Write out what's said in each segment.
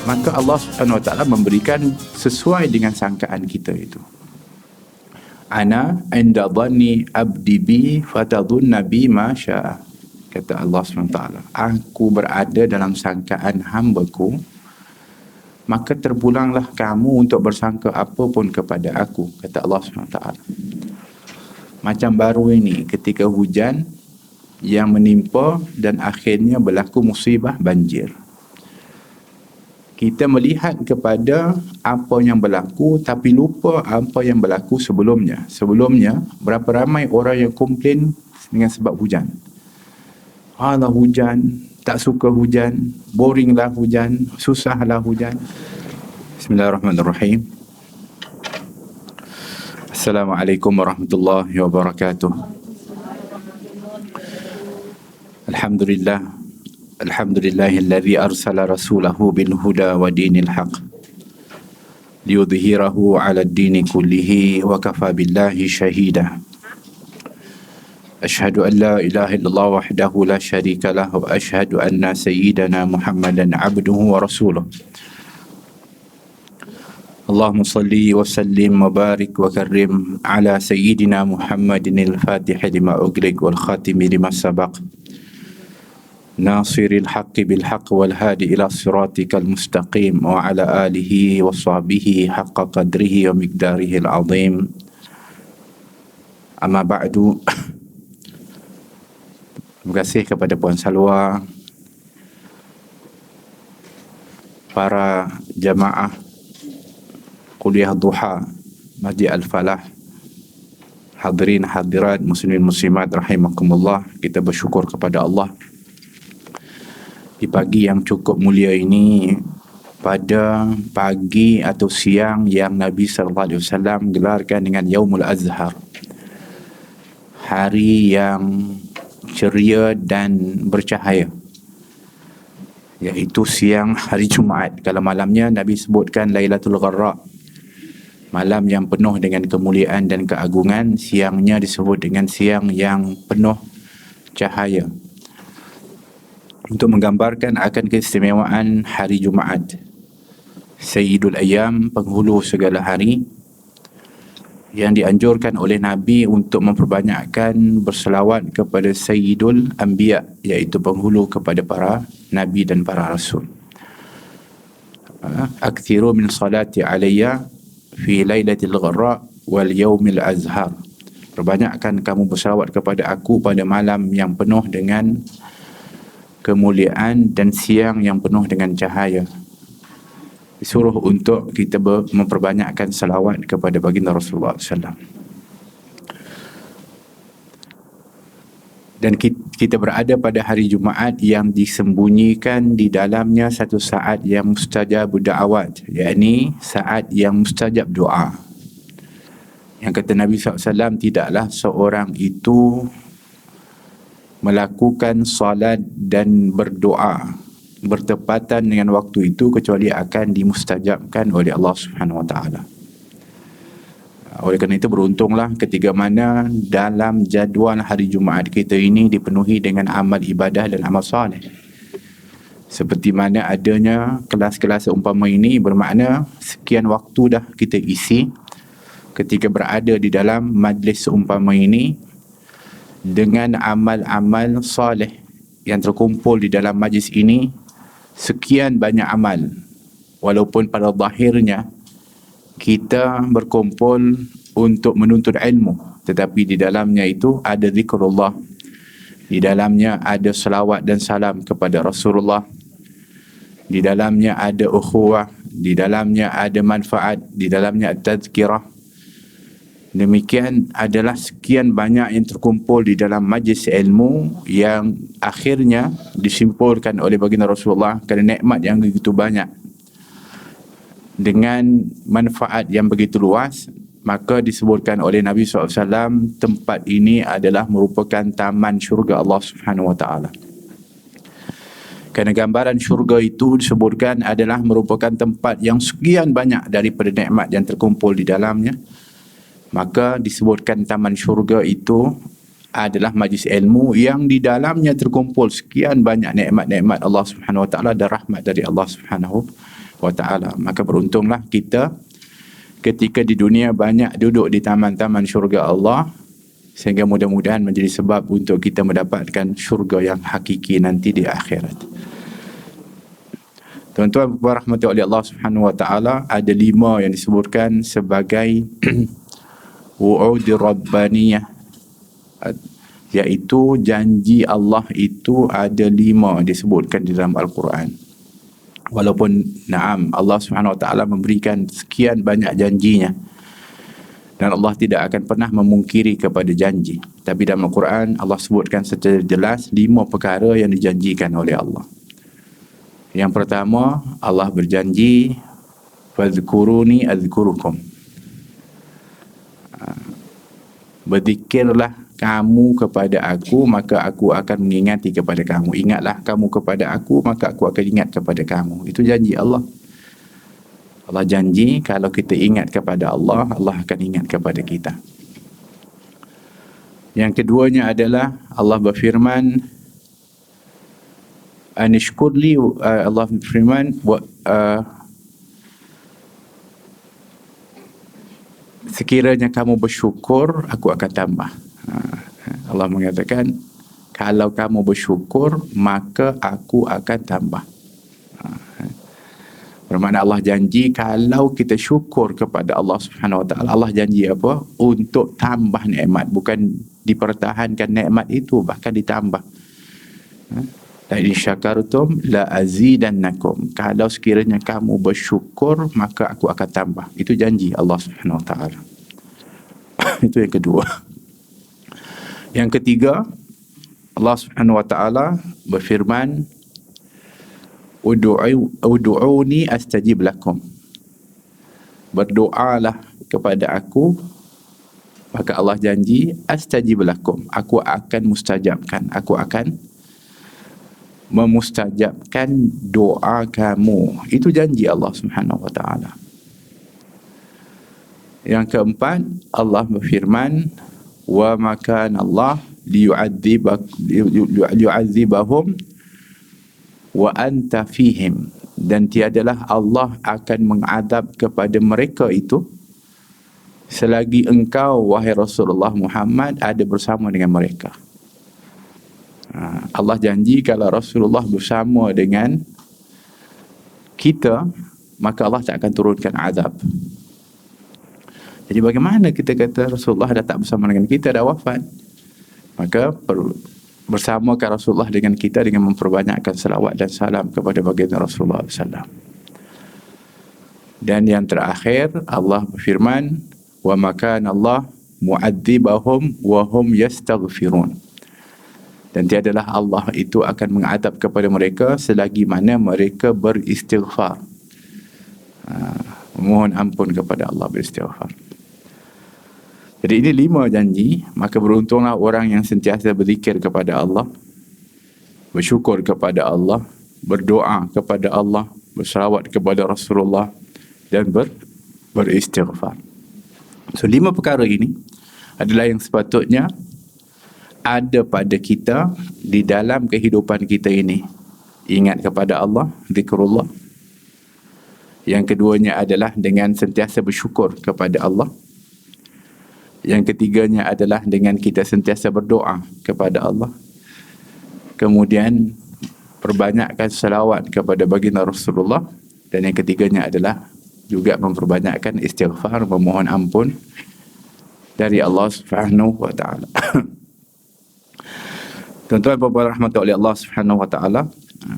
maka Allah Subhanahu Wa Taala memberikan sesuai dengan sangkaan kita itu. Ana inda dhanni abdi bi fatadhunna bi ma syaa. Kata Allah SWT, aku berada dalam sangkaan hamba-Ku, maka terpulanglah kamu untuk bersangka apa pun kepada aku, kata Allah SWT. Macam baru ini ketika hujan yang menimpa dan akhirnya berlaku musibah banjir. Kita melihat kepada apa yang berlaku tapi lupa apa yang berlaku sebelumnya. Sebelumnya, berapa ramai orang yang komplain dengan sebab hujan. Alah hujan, tak suka hujan, boringlah hujan, susahlah hujan. Bismillahirrahmanirrahim. Assalamualaikum warahmatullahi wabarakatuh. Alhamdulillah. Alhamdulillahilladzi arsala rasulahu bil huda wa dinil haq liyudhhirahu 'ala ad-dini kullihi wa kafa billahi shahida. Ashhadu an la ilaha illallah wahdahu la syarika lah wa ashhadu anna sayyidana Muhammadan abduhu wa rasuluh. Allahumma salli wa sallim wa barik wa karrim ala sayyidina Muhammadin al-fatih lima ughliq wal khatimi lima sabaq nasiril haqqi bil haqq wal hadi ila siratikal mustaqim wa ala alihi wa sahbihi haqqa qadrihi wa miqdarihi al-azim. Amma ba'du. Terima kasih kepada Puan Salwa, para jamaah kuliah duha Masjid Al-Falah, hadirin hadirat muslimin muslimat rahimakumullah. Kita bersyukur kepada Allah di pagi yang cukup mulia ini, pada pagi atau siang yang Nabi sallallahu alaihi wasallam gelarkan dengan Yaumul Azhar, hari yang ceria dan bercahaya, iaitu siang hari Jumaat. Kalau malamnya Nabi sebutkan Lailatul Gharra, malam yang penuh dengan kemuliaan dan keagungan. Siangnya disebut dengan siang yang penuh cahaya, untuk menggambarkan akan keistimewaan hari Jumaat, Sayyidul Ayyam, penghulu segala hari, yang dianjurkan oleh Nabi untuk memperbanyakkan berselawat kepada Sayyidul Anbiya, iaitu penghulu kepada para Nabi dan para Rasul. Akthiru min salati alayya fi lailatil gharra wal yaumil azhar. Perbanyakkan kamu berselawat kepada aku pada malam yang penuh dengan kemuliaan dan siang yang penuh dengan cahaya. Disuruh untuk kita memperbanyakkan salawat kepada baginda Rasulullah SAW. Dan kita berada pada hari Jumaat yang disembunyikan di dalamnya satu saat yang mustajab da'awat, yakni saat yang mustajab doa. Yang kata Nabi SAW, tidaklah seorang itu melakukan salat dan berdoa bertepatan dengan waktu itu kecuali akan dimustajabkan oleh Allah Subhanahu Wa Taala. Oleh kerana itu, beruntunglah ketika mana dalam jadual hari Jumaat kita ini dipenuhi dengan amal ibadah dan amal soleh. Seperti mana adanya kelas-kelas seumpama ini, bermakna sekian waktu dah kita isi ketika berada di dalam majlis seumpama ini dengan amal-amal soleh yang terkumpul di dalam majlis ini. Sekian banyak amal, walaupun pada zahirnya kita berkumpul untuk menuntut ilmu, tetapi di dalamnya itu ada zikrullah, di dalamnya ada selawat dan salam kepada Rasulullah, di dalamnya ada ukhuwah, di dalamnya ada manfaat, di dalamnya tazkirah. Demikian adalah sekian banyak yang terkumpul di dalam majlis ilmu yang akhirnya disimpulkan oleh baginda Rasulullah kerana nikmat yang begitu banyak dengan manfaat yang begitu luas. Maka disebutkan oleh Nabi SAW, tempat ini adalah merupakan taman syurga Allah Subhanahu Wa Taala. Kerana gambaran syurga itu disebutkan adalah merupakan tempat yang sekian banyak daripada nikmat yang terkumpul di dalamnya, maka disebutkan taman syurga itu adalah majlis ilmu yang di dalamnya terkumpul sekian banyak nikmat-nikmat Allah Subhanahu Wa Taala dan rahmat dari Allah Subhanahu wa ta'ala. Maka beruntunglah kita ketika di dunia banyak duduk di taman-taman syurga Allah, sehingga mudah-mudahan menjadi sebab untuk kita mendapatkan syurga yang hakiki nanti di akhirat. Tuan-tuan rahmati oleh Allah Subhanahu wa taala, ada 5 yang disebutkan sebagai wu'ud rabbaniyah, iaitu janji Allah itu ada 5 disebutkan di dalam Al-Quran. Walaupun Allah Subhanahu wa taala memberikan sekian banyak janjinya, dan Allah tidak akan pernah memungkiri kepada janji, tapi dalam Al-Quran Allah sebutkan secara jelas 5 perkara yang dijanjikan oleh Allah. Yang pertama, Allah berjanji, fadhkuruni azkurukum, berzikirlah kamu kepada aku, maka aku akan mengingati kepada kamu. Ingatlah kamu kepada aku, maka aku akan ingat kepada kamu. Itu janji Allah. Allah janji kalau kita ingat kepada Allah, Allah akan ingat kepada kita. Yang keduanya adalah Allah berfirman, anishkurli, Allah berfirman, sekiranya kamu bersyukur, aku akan tambah. Allah mengatakan, kalau kamu bersyukur, maka aku akan tambah. Bermakna Allah janji kalau kita syukur kepada Allah Subhanahu wa taala, Allah janji apa? Untuk tambah nikmat, bukan dipertahankan nikmat itu, bahkan ditambah. La in syakartum la azidannakum. Kalau sekiranya kamu bersyukur, maka aku akan tambah. Itu janji Allah Subhanahu wa taala. Itu yang kedua. Yang ketiga, Allah Subhanahu wa taala berfirman, Udu'uni astajib lakum. Berdoalah kepada aku, maka Allah janji, astajib lakum, aku akan mustajabkan, aku akan memustajabkan doa kamu. Itu janji Allah Subhanahu wa taala. Yang keempat, Allah berfirman, wa makan Allah liyu'adzibahum wa anta fihim, dan tiadalah Allah akan mengadab kepada mereka itu selagi engkau, wahai Rasulullah Muhammad, ada bersama dengan mereka. Allah janji kalau Rasulullah bersama dengan kita, maka Allah tak akan turunkan azab. Jadi bagaimana kita kata Rasulullah dah tak bersama dengan kita, dah wafat? Maka bersamakan Rasulullah dengan kita dengan memperbanyakkan salawat dan salam kepada baginda Rasulullah SAW. Dan yang terakhir, Allah berfirman, wa makan Allah mu'adzibahum wa hum yastaghfirun, dan tiadalah Allah itu akan mengadab kepada mereka selagi mana mereka beristighfar, mohon ampun kepada Allah, beristighfar. Jadi ini 5 janji. Maka beruntunglah orang yang sentiasa berzikir kepada Allah, bersyukur kepada Allah, berdoa kepada Allah, bersalawat kepada Rasulullah, dan beristighfar. So 5 perkara ini adalah yang sepatutnya ada pada kita di dalam kehidupan kita ini. Ingat kepada Allah, zikrullah. Yang keduanya adalah dengan sentiasa bersyukur kepada Allah. Yang ketiganya adalah dengan kita sentiasa berdoa kepada Allah. Kemudian perbanyakkan salawat kepada baginda Rasulullah. Dan yang ketiganya adalah juga memperbanyakkan istighfar, memohon ampun dari Allah Subhanahu wa taala. Tuan-tuan dan puan-puan rahmati oleh Allah Subhanahu wa taala,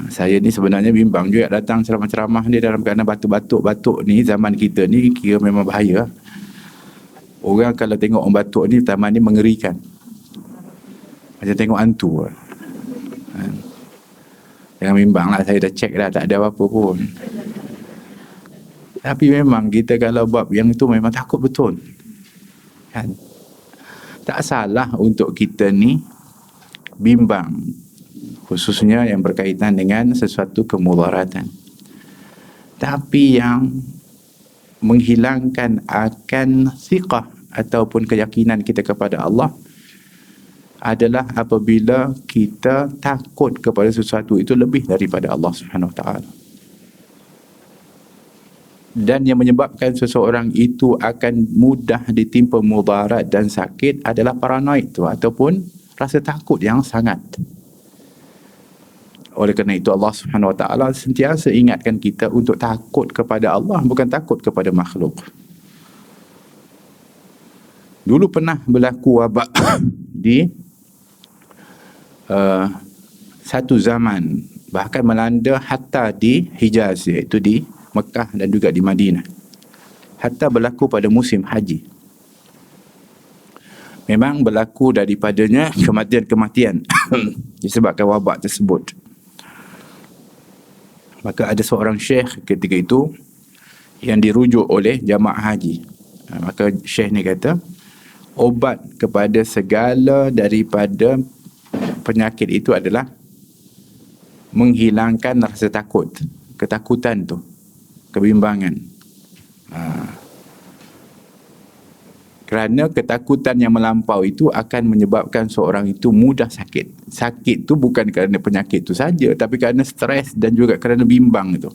saya ni sebenarnya bimbang juga datang ceramah-ceramah ni dalam keadaan batuk-batuk ni. Zaman kita ni kira memang bahaya. Orang kalau tengok orang batuk ni, taman ni mengerikan. Macam tengok hantu. Jangan bimbang lah, saya dah check dah, tak ada apa-apa pun. Tapi memang kita kalau buat yang itu memang takut betul. Kan? Tak salah untuk kita ni bimbang, khususnya yang berkaitan dengan sesuatu kemudaratan. Tapi yang menghilangkan akan thiqah ataupun keyakinan kita kepada Allah adalah apabila kita takut kepada sesuatu itu lebih daripada Allah Subhanahu Wa Taala. dan yang menyebabkan seseorang itu akan mudah ditimpa mudarat dan sakit adalah paranoid tu, ataupun rasa takut yang sangat. Oleh kerana itu Allah Subhanahu Wa Taala sentiasa ingatkan kita untuk takut kepada Allah, bukan takut kepada makhluk. Dulu pernah berlaku wabak di satu zaman, bahkan melanda hatta di Hijaz, iaitu di Mekah dan juga di Madinah, hatta berlaku pada musim haji. Memang berlaku daripadanya kematian-kematian disebabkan wabak tersebut. Maka ada seorang syekh ketika itu yang dirujuk oleh jamaah haji. Maka syekh ni kata, obat kepada segala daripada penyakit itu adalah menghilangkan rasa takut, ketakutan tu, kebimbangan. Kerana ketakutan yang melampau itu akan menyebabkan seorang itu mudah sakit. Sakit tu bukan kerana penyakit tu saja, tapi kerana stres dan juga kerana bimbang itu.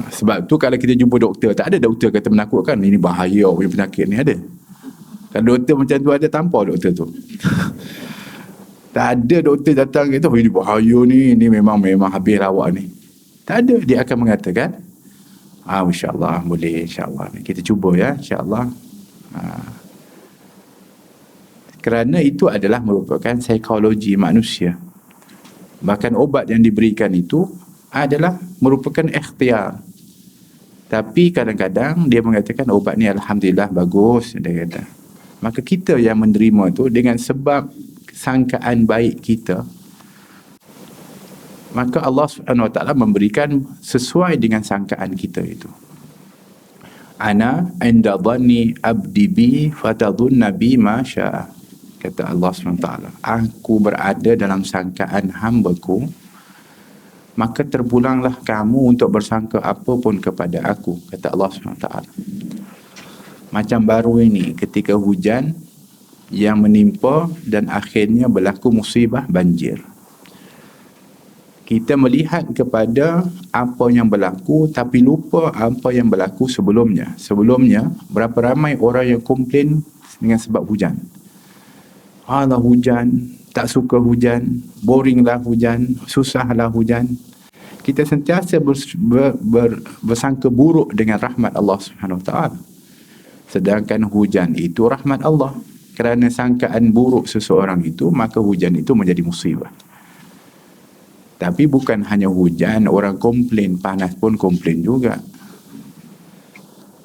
Sebab tu kalau kita jumpa doktor, tak ada doktor kata menakutkan, ini bahaya punya penyakit ni, ada? Kalau doktor macam tu ada, tanpa doktor tu. Tak ada doktor datang kata, ini bahaya ni, ini memang habis awak ni. Tak ada, dia akan mengatakan, insyaAllah boleh, insyaAllah. Kita cuba ya, insyaAllah. Kerana itu adalah merupakan psikologi manusia. Bahkan obat yang diberikan itu adalah merupakan ikhtiar. Tapi kadang-kadang dia mengatakan obat ni alhamdulillah bagus, dia kata. Maka kita yang menerima tu dengan sebab sangkaan baik kita, maka Allah Subhanahu Wa Taala memberikan sesuai dengan sangkaan kita itu. Ana inda dhanni abdi bi fatadhunna bi ma syaa, kata Allah SWT. Aku berada dalam sangkaan hamba-Ku, maka terpulanglah kamu untuk bersangka apa pun kepada aku, kata Allah SWT. Macam baru ini ketika hujan yang menimpa dan akhirnya berlaku musibah banjir. Kita melihat kepada apa yang berlaku tapi lupa apa yang berlaku sebelumnya. Sebelumnya, berapa ramai orang yang komplain dengan sebab hujan. Alah hujan, tak suka hujan, boringlah hujan, susahlah hujan. Kita sentiasa bersangka buruk dengan rahmat Allah Subhanahu Wa Taala. Sedangkan hujan itu rahmat Allah. Kerana sangkaan buruk seseorang itu, maka hujan itu menjadi musibah. Tapi bukan hanya hujan, orang komplain, panas pun komplain juga.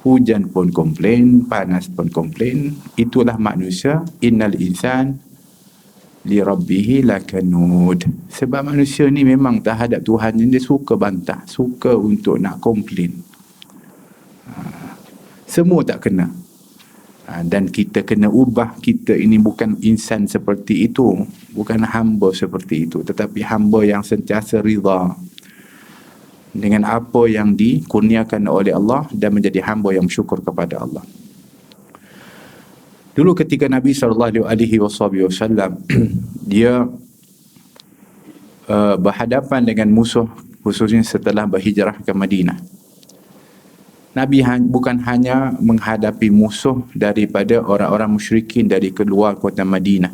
Hujan pun komplain, panas pun komplain. Itulah manusia. Innal insan li rabbihi lakanud. Sebab manusia ni memang terhadap Tuhan dia suka bantah, suka untuk nak komplain. Semua tak kena. Dan kita kena ubah. Kita ini bukan insan seperti itu, bukan hamba seperti itu, tetapi hamba yang sentiasa ridha dengan apa yang dikurniakan oleh Allah dan menjadi hamba yang bersyukur kepada Allah. Dulu ketika Nabi SAW dia berhadapan dengan musuh, khususnya setelah berhijrah ke Madinah, Nabi bukan hanya menghadapi musuh daripada orang-orang musyrikin dari keluar kota Madinah,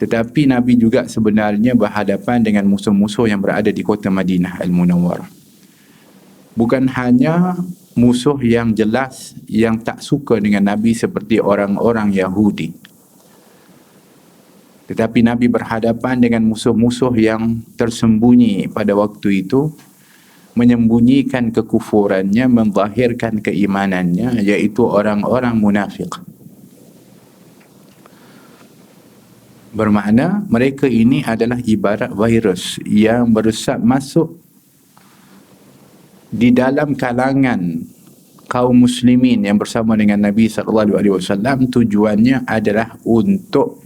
tetapi Nabi juga sebenarnya berhadapan dengan musuh-musuh yang berada di kota Madinah Al-Munawwarah. Bukan hanya musuh yang jelas yang tak suka dengan Nabi seperti orang-orang Yahudi, tetapi Nabi berhadapan dengan musuh-musuh yang tersembunyi pada waktu itu, menyembunyikan kekufurannya, menzahirkan keimanannya, iaitu orang-orang munafik. Bermakna mereka ini adalah ibarat virus yang meresap masuk di dalam kalangan kaum muslimin yang bersama dengan Nabi SAW. Tujuannya adalah untuk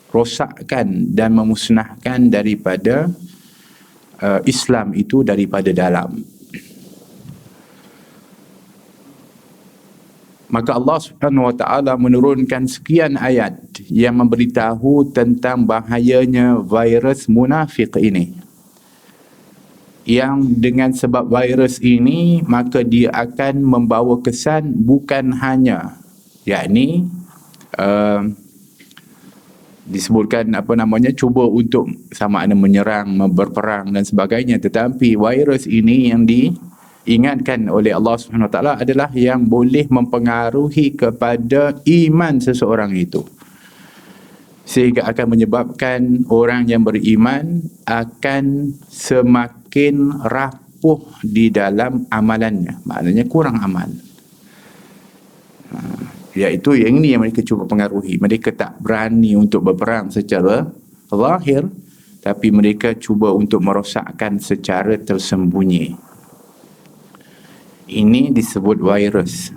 merosakkan dan memusnahkan daripada Islam itu daripada dalam. Maka Allah Subhanahu Wa Taala menurunkan sekian ayat yang memberitahu tentang bahayanya virus munafik ini. yang dengan sebab virus ini maka dia akan membawa kesan bukan hanya yakni disebutkan cuba untuk sama ada menyerang, berperang dan sebagainya, tetapi virus ini yang diingatkan oleh Allah Subhanahu Wa Taala adalah yang boleh mempengaruhi kepada iman seseorang itu, sehingga akan menyebabkan orang yang beriman akan semakin rapuh di dalam amalannya, maknanya kurang amal. Iaitu yang ini yang mereka cuba pengaruhi. Mereka tak berani untuk berperang secara zahir, tapi mereka cuba untuk merosakkan secara tersembunyi. Ini disebut virus,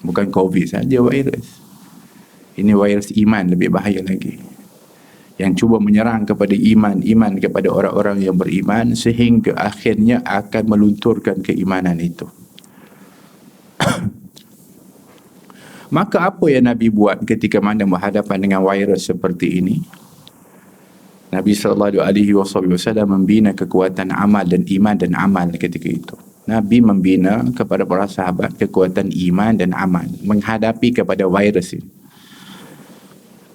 bukan COVID saja virus. Ini virus iman, lebih bahaya lagi, yang cuba menyerang kepada iman kepada orang-orang yang beriman, sehingga akhirnya akan melunturkan keimanan itu. Maka apa yang Nabi buat ketika mana berhadapan dengan virus seperti ini? Nabi SAW membina kekuatan amal dan iman dan amal ketika itu. Nabi membina kepada para sahabat kekuatan iman dan amal menghadapi kepada virus ini,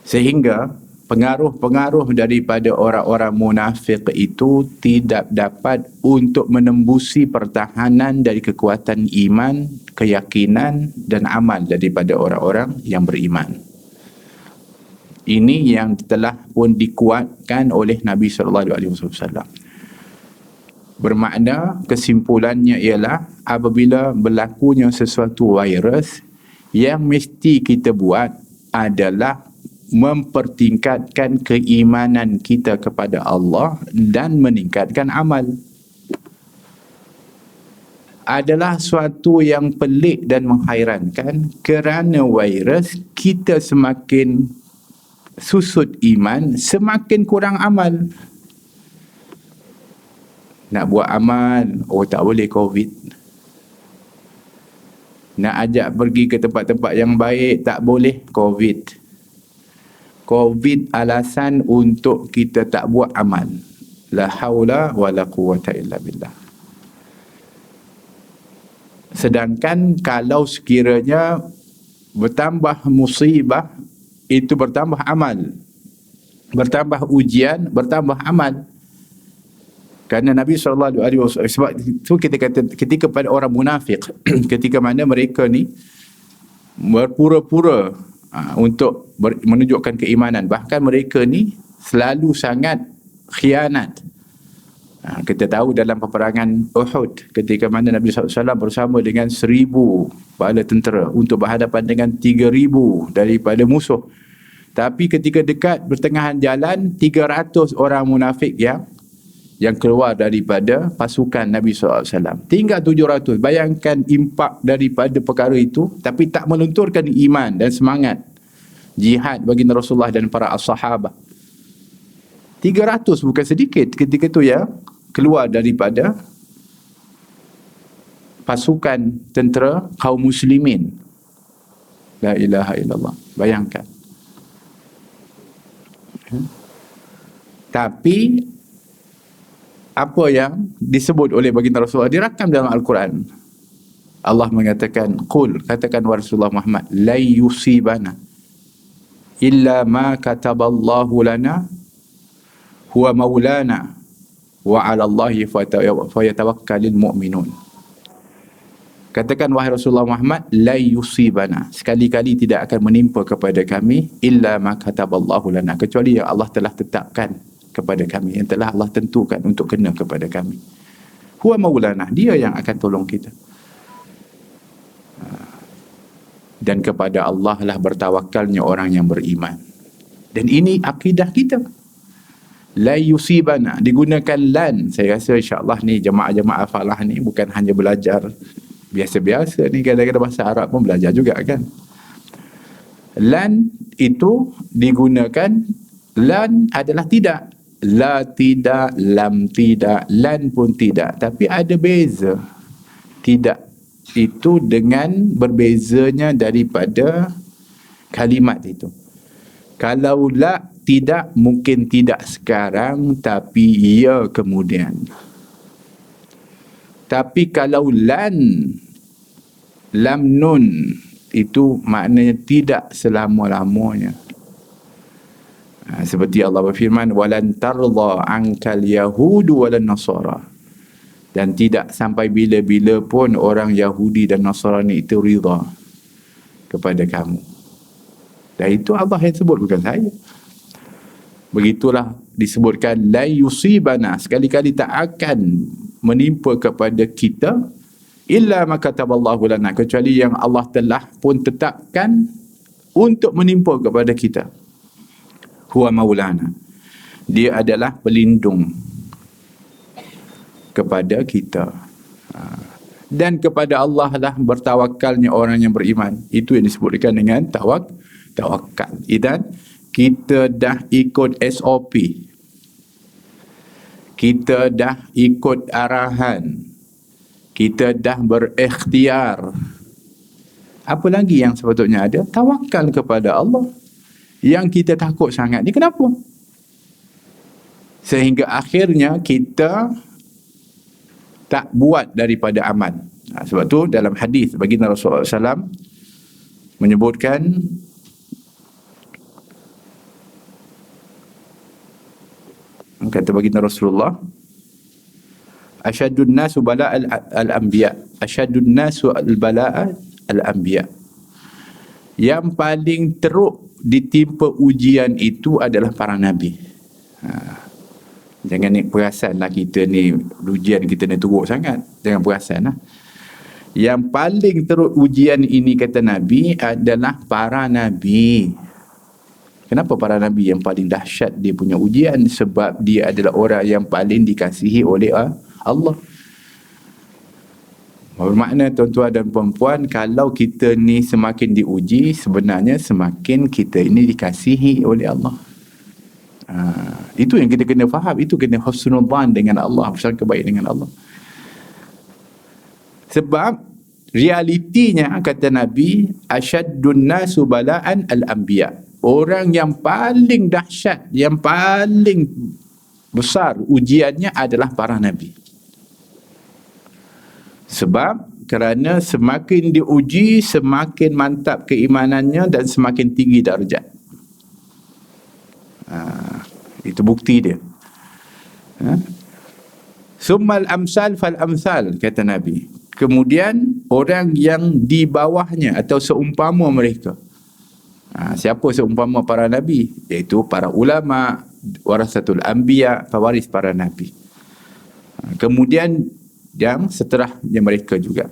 sehingga pengaruh-pengaruh daripada orang-orang munafik itu tidak dapat untuk menembusi pertahanan dari kekuatan iman, keyakinan dan amal daripada orang-orang yang beriman. Ini yang telah pun dikuatkan oleh Nabi SAW. Bermakna kesimpulannya ialah apabila berlakunya sesuatu virus, yang mesti kita buat adalah mempertingkatkan keimanan kita kepada Allah dan meningkatkan amal. Adalah suatu yang pelik dan menghairankan, kerana virus kita semakin susut iman, semakin kurang amal. Nak buat amal, tak boleh COVID. Nak ajak pergi ke tempat-tempat yang baik, tak boleh COVID. COVID alasan untuk kita tak buat amal. La haula wa la quwwata illa billah. Sedangkan kalau sekiranya bertambah musibah, itu bertambah amal. Bertambah ujian, bertambah amal. Kerana Nabi SAW, sebab itu kita kata ketika pada orang munafik, ketika mana mereka ni berpura-pura untuk menunjukkan keimanan, bahkan mereka ni selalu sangat khianat. Kita tahu dalam peperangan Uhud, ketika mana Nabi SAW bersama dengan 1,000 bala tentera untuk berhadapan dengan 3,000 daripada musuh. Tapi ketika dekat pertengahan jalan, 300 orang munafik yang keluar daripada pasukan Nabi SAW. Tinggal 700. Bayangkan impak daripada perkara itu, tapi tak melunturkan iman dan semangat jihad bagi Rasulullah dan para as-sahabah. 300 bukan sedikit ketika itu keluar daripada pasukan tentera kaum muslimin. La ilaha illallah. Bayangkan. Tapi apa yang disebut oleh baginda Rasulullah dirakam dalam Al-Quran. Allah mengatakan, qul, katakan wa Rasulullah Muhammad, la yusibana illa ma kataballahu lana huwa maulana wa 'ala Allahi falyatawakkalul mu'minun. Katakan wahai Rasulullah Muhammad, la yusibana, sekali-kali tidak akan menimpa kepada kami illa ma kataballahu lana, kecuali yang Allah telah tetapkan kepada kami, yang telah Allah tentukan untuk kena kepada kami. Huwa maulana, dia yang akan tolong kita. Dan kepada Allah lah bertawakalnya orang yang beriman. Dan ini akidah kita. La yusibana, digunakan lan. Saya rasa insyaAllah ni jemaah-jemaah falah ni bukan hanya belajar biasa-biasa ni, kadang-kadang bahasa Arab pun belajar juga kan. Lan itu digunakan, lan adalah tidak. La tidak, lam tidak, lan pun tidak. Tapi ada beza. Tidak itu dengan berbezanya daripada kalimat itu. Kalau la tidak, mungkin tidak sekarang, tapi ya kemudian. Tapi kalau lam nun itu maknanya tidak selama-lamanya. Seperti Allah berfirman, walan tarda ankal yahudu walan nasara, dan tidak sampai bila-bila pun orang Yahudi dan Nasrani itu ridha kepada kamu. Dan itu Allah yang sebut, bukan saya. Begitulah disebutkan la yusibana, sekali-kali tak akan menimpa kepada kita illa ma kataballahu lana, kecuali yang Allah telah pun tetapkan untuk menimpa kepada kita. Huwa maulana, dia adalah pelindung kepada kita. Dan kepada Allah lah bertawakalnya orang yang beriman. Itu yang disebutkan dengan tawakal. Idan kita dah ikut SOP, kita dah ikut arahan, kita dah berikhtiar. Apa lagi yang sepatutnya ada? Tawakal kepada Allah. Yang kita takut sangat ni kenapa? Sehingga akhirnya kita tak buat daripada amal. Sebab tu dalam hadis baginda Rasulullah SAW menyebutkan, kata baginda Rasulullah, asyadun nasu bala'a al-anbiya, asyadun nasu al-bala'a al-anbiya, yang paling teruk ditimpa ujian itu adalah para nabi. Jangan ni perasan lah kita ni, ujian kita ni teruk sangat. Jangan perasan lah. Yang paling teruk ujian ini, kata Nabi, adalah para nabi. Kenapa para nabi yang paling dahsyat dia punya ujian? Sebab dia adalah orang yang paling dikasihi oleh Allah. Bermakna tuan-tuan dan puan-puan, kalau kita ni semakin diuji, sebenarnya semakin kita ini dikasihi oleh Allah. Itu yang kita kena faham. Itu kena husnul dhan dengan Allah, bersangka baik dengan Allah. Sebab realitinya, kata Nabi, asyaddun nasu bala'an al-anbiya, orang yang paling dahsyat, yang paling besar ujiannya adalah para nabi. Sebab kerana semakin diuji, semakin mantap keimanannya dan semakin tinggi darjat. Itu bukti dia. Summal amsal fal amsal, kata Nabi. Kemudian orang yang di bawahnya atau seumpama mereka. Siapa seumpama para nabi? Iaitu para ulama, warasatul anbiya, pewaris para nabi. Kemudian yang setelahnya mereka juga.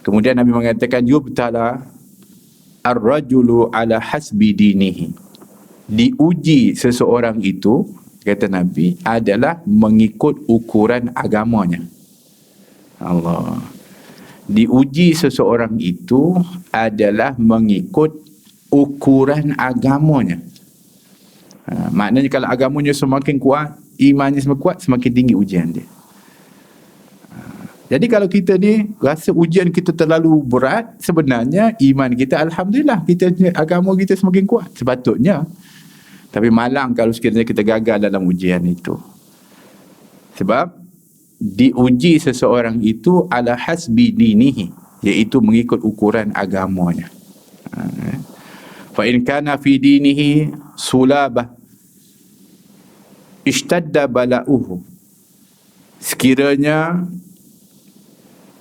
Kemudian Nabi mengatakan, yubtala ar-rajulu ala hasbi dinihi, diuji seseorang itu, kata Nabi, adalah mengikut ukuran agamanya. Allah. Diuji seseorang itu adalah mengikut ukuran agamanya. Maknanya kalau agamanya semakin kuat, imannya semakin kuat, semakin tinggi ujian dia. Jadi kalau kita ni rasa ujian kita terlalu berat, sebenarnya iman kita, alhamdulillah, kita agama kita semakin kuat sepatutnya. Tapi malang kalau sekiranya kita gagal dalam ujian itu. Sebab diuji seseorang itu ala hasbi dinihi, iaitu mengikut ukuran agamanya. Fa in kana fi dinihi sulabah ishtadda bala'uhu, sekiranya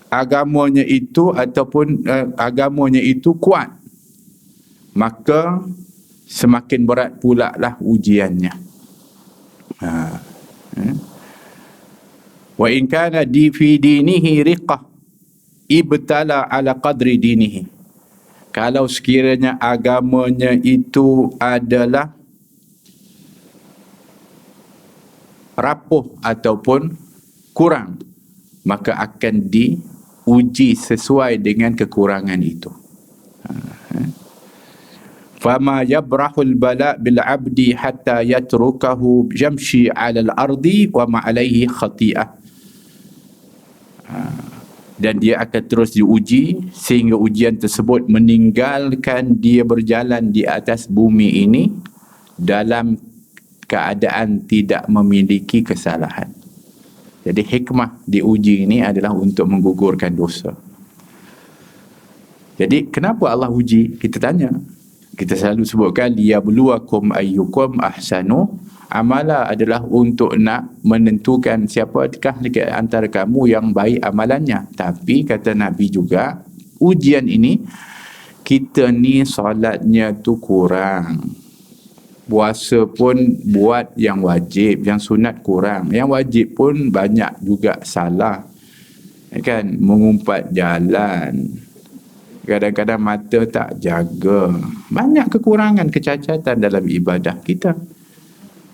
agamanya itu ataupun agamanya itu kuat, maka semakin berat pula lah ujiannya. Wa in kana fi dinihi riqah ibtala ala qadri dinihi, kalau sekiranya agamanya itu adalah rapuh ataupun kurang, maka akan diuji sesuai dengan kekurangan itu. Fama yabrahul bala bil abdi hatta yatrukahu jamshi 'ala al-ardi wa ma 'alaihi khati'ah. Dan dia akan terus diuji sehingga ujian tersebut meninggalkan dia berjalan di atas bumi ini dalam keadaan tidak memiliki kesalahan. Jadi hikmah diuji ini adalah untuk menggugurkan dosa. Jadi kenapa Allah uji? Kita tanya. Kita selalu sebutkan liyabluwakum ayyukum ahsanu amala, adalah untuk nak menentukan siapakah di antara kamu yang baik amalannya. Tapi kata Nabi juga, ujian ini, kita ni solatnya tu kurang, puasa pun buat yang wajib, yang sunat kurang, yang wajib pun banyak juga salah, kan, mengumpat jalan, kadang-kadang mata tak jaga, banyak kekurangan, kecacatan dalam ibadah kita,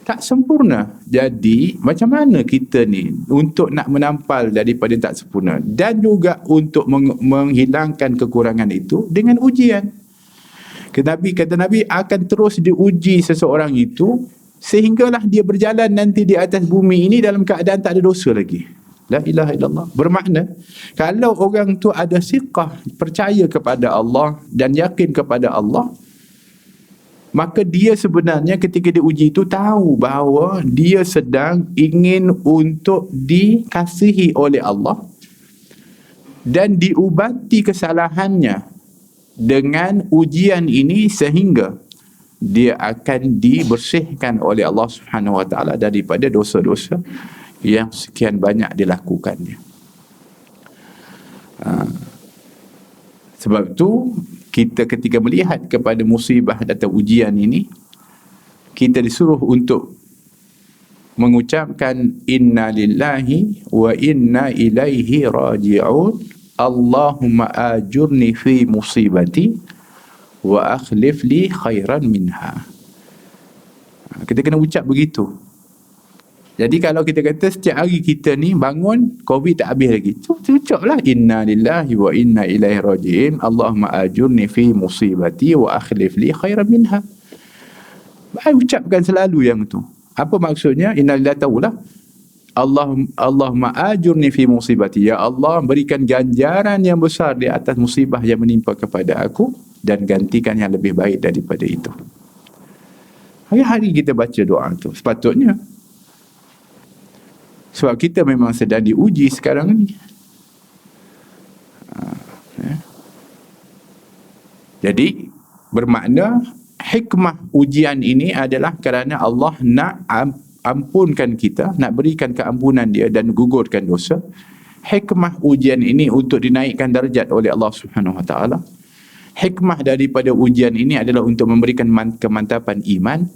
tak sempurna. Jadi macam mana kita ni untuk nak menampal daripada tak sempurna dan juga untuk menghilangkan kekurangan itu dengan ujian. Kata Nabi akan terus diuji seseorang itu sehinggalah dia berjalan nanti di atas bumi ini dalam keadaan tak ada dosa lagi. La ilaha illallah. Bermakna kalau orang tu ada siqah, percaya kepada Allah dan yakin kepada Allah, maka dia sebenarnya ketika diuji itu tahu bahawa dia sedang ingin untuk dikasihi oleh Allah dan diubati kesalahannya dengan ujian ini, sehingga dia akan dibersihkan oleh Allah Subhanahu Wa Taala daripada dosa-dosa yang sekian banyak dilakukannya. Sebab itu kita ketika melihat kepada musibah atau ujian ini, kita disuruh untuk mengucapkan inna lillahi wa inna ilaihi raji'un, Allahumma ajurni fi musibati wa akhlif li khairan minha. Kita kena ucap begitu. Jadi kalau kita kata setiap hari kita ni bangun, COVID tak habis lagi, ucaplah inna lillahi wa inna ilaihi raji'in, Allahumma ajurni fi musibati wa akhlif li khairan minha. Ucapkan selalu yang tu. Apa maksudnya? Inna lillahi, tahulah, Allahumma ajurni fi musibati, ya Allah berikan ganjaran yang besar di atas musibah yang menimpa kepada aku dan gantikan yang lebih baik daripada itu. Hari-hari kita baca doa tu sepatutnya. Sebab kita memang sedang diuji sekarang ni. Jadi bermakna hikmah ujian ini adalah kerana Allah nak ampunkan kita, nak berikan keampunan dia dan gugurkan dosa. Hikmah ujian ini untuk dinaikkan darjat oleh Allah Subhanahu Wa Taala. Hikmah daripada ujian ini adalah untuk memberikan kemantapan iman.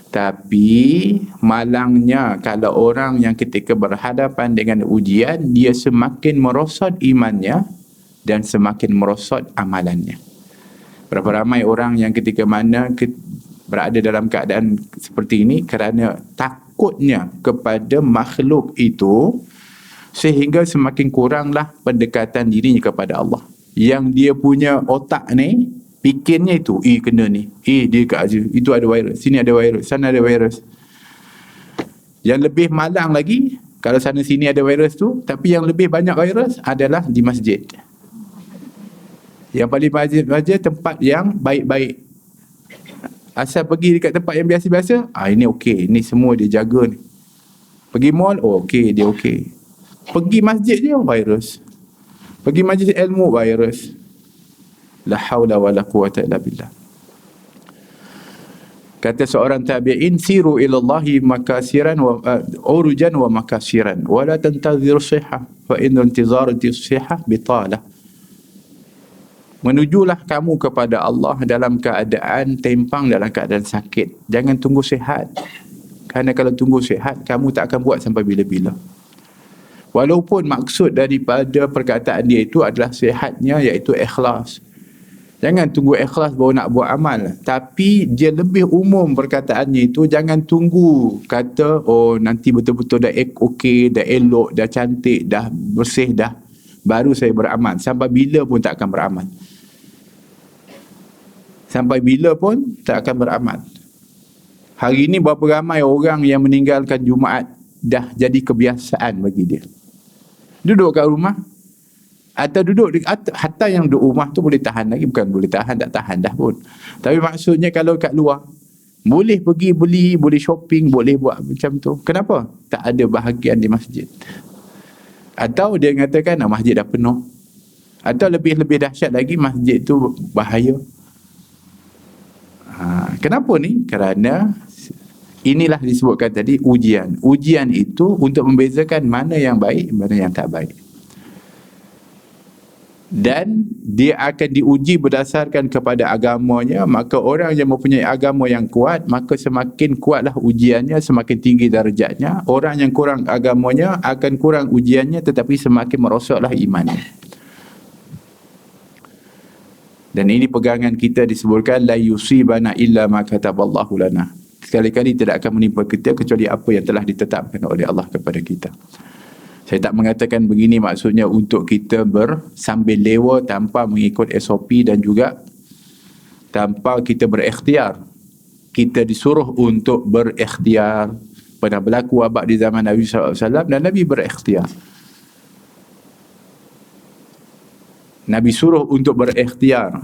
Tapi malangnya kalau orang yang ketika berhadapan dengan ujian, dia semakin merosot imannya dan semakin merosot amalannya. Berapa ramai orang yang ketika mana berada dalam keadaan seperti ini kerana takutnya kepada makhluk itu, sehingga semakin kuranglah pendekatan dirinya kepada Allah. Yang dia punya otak ni fikirnya itu, kena ni, dia kat aja, itu ada virus, sini ada virus, sana ada virus. Yang lebih malang lagi, kalau sana sini ada virus tu, tapi yang lebih banyak virus adalah di masjid. Yang paling masjid tempat yang baik-baik. Asal pergi dekat tempat yang biasa-biasa, ini okey, ni semua dia jaga ni. Pergi mall, okey, dia okey. Pergi masjid je, virus. Pergi majlis ilmu, virus. La haula wa la quwata illa billah. Kata seorang tabi'in, siru ilallahi makasiran wa urujan wa makasiran wa la tantazir sihah fa in intizarati sihah bitalah. Menujulah kamu kepada Allah dalam keadaan tempang, dalam keadaan sakit. Jangan tunggu sihat. Kerana kalau tunggu sihat, kamu tak akan buat sampai bila-bila. Walaupun maksud daripada perkataan dia itu adalah sihatnya, iaitu ikhlas. Jangan tunggu ikhlas baru nak buat amal. Tapi dia lebih umum perkataannya itu, jangan tunggu kata, nanti betul-betul dah okey, dah elok, dah cantik, dah bersih dah, baru saya beramal. Sampai bila pun tak akan beramal. Sampai bila pun tak akan beramal. Hari ini berapa ramai orang yang meninggalkan Jumaat dah jadi kebiasaan bagi dia. Duduk kat rumah, atau duduk hatta yang duduk rumah tu boleh tahan lagi, bukan boleh tahan, tak tahan dah pun. Tapi maksudnya kalau kat luar boleh pergi beli, boleh shopping, boleh buat macam tu. Kenapa? Tak ada bahagian di masjid. Atau dia mengatakan masjid dah penuh. Atau lebih dahsyat lagi, masjid tu bahaya. Kenapa ni? Kerana inilah disebutkan tadi ujian. Ujian itu untuk membezakan mana yang baik, mana yang tak baik. Dan dia akan diuji berdasarkan kepada agamanya. Maka orang yang mempunyai agama yang kuat, maka semakin kuatlah ujiannya, semakin tinggi darjatnya. Orang yang kurang agamanya akan kurang ujiannya, tetapi semakin merosotlah imannya. Dan ini pegangan kita disebutkan la yusibana illa ma kataballahu lana. Sekali-kali tidak akan menimpa kita kecuali apa yang telah ditetapkan oleh Allah kepada kita. Saya tak mengatakan begini maksudnya untuk kita sambil lewa tanpa mengikut SOP dan juga tanpa kita berikhtiar. Kita disuruh untuk berikhtiar. Pernah berlaku wabak di zaman Nabi SAW dan Nabi berikhtiar. Nabi suruh untuk berikhtiar.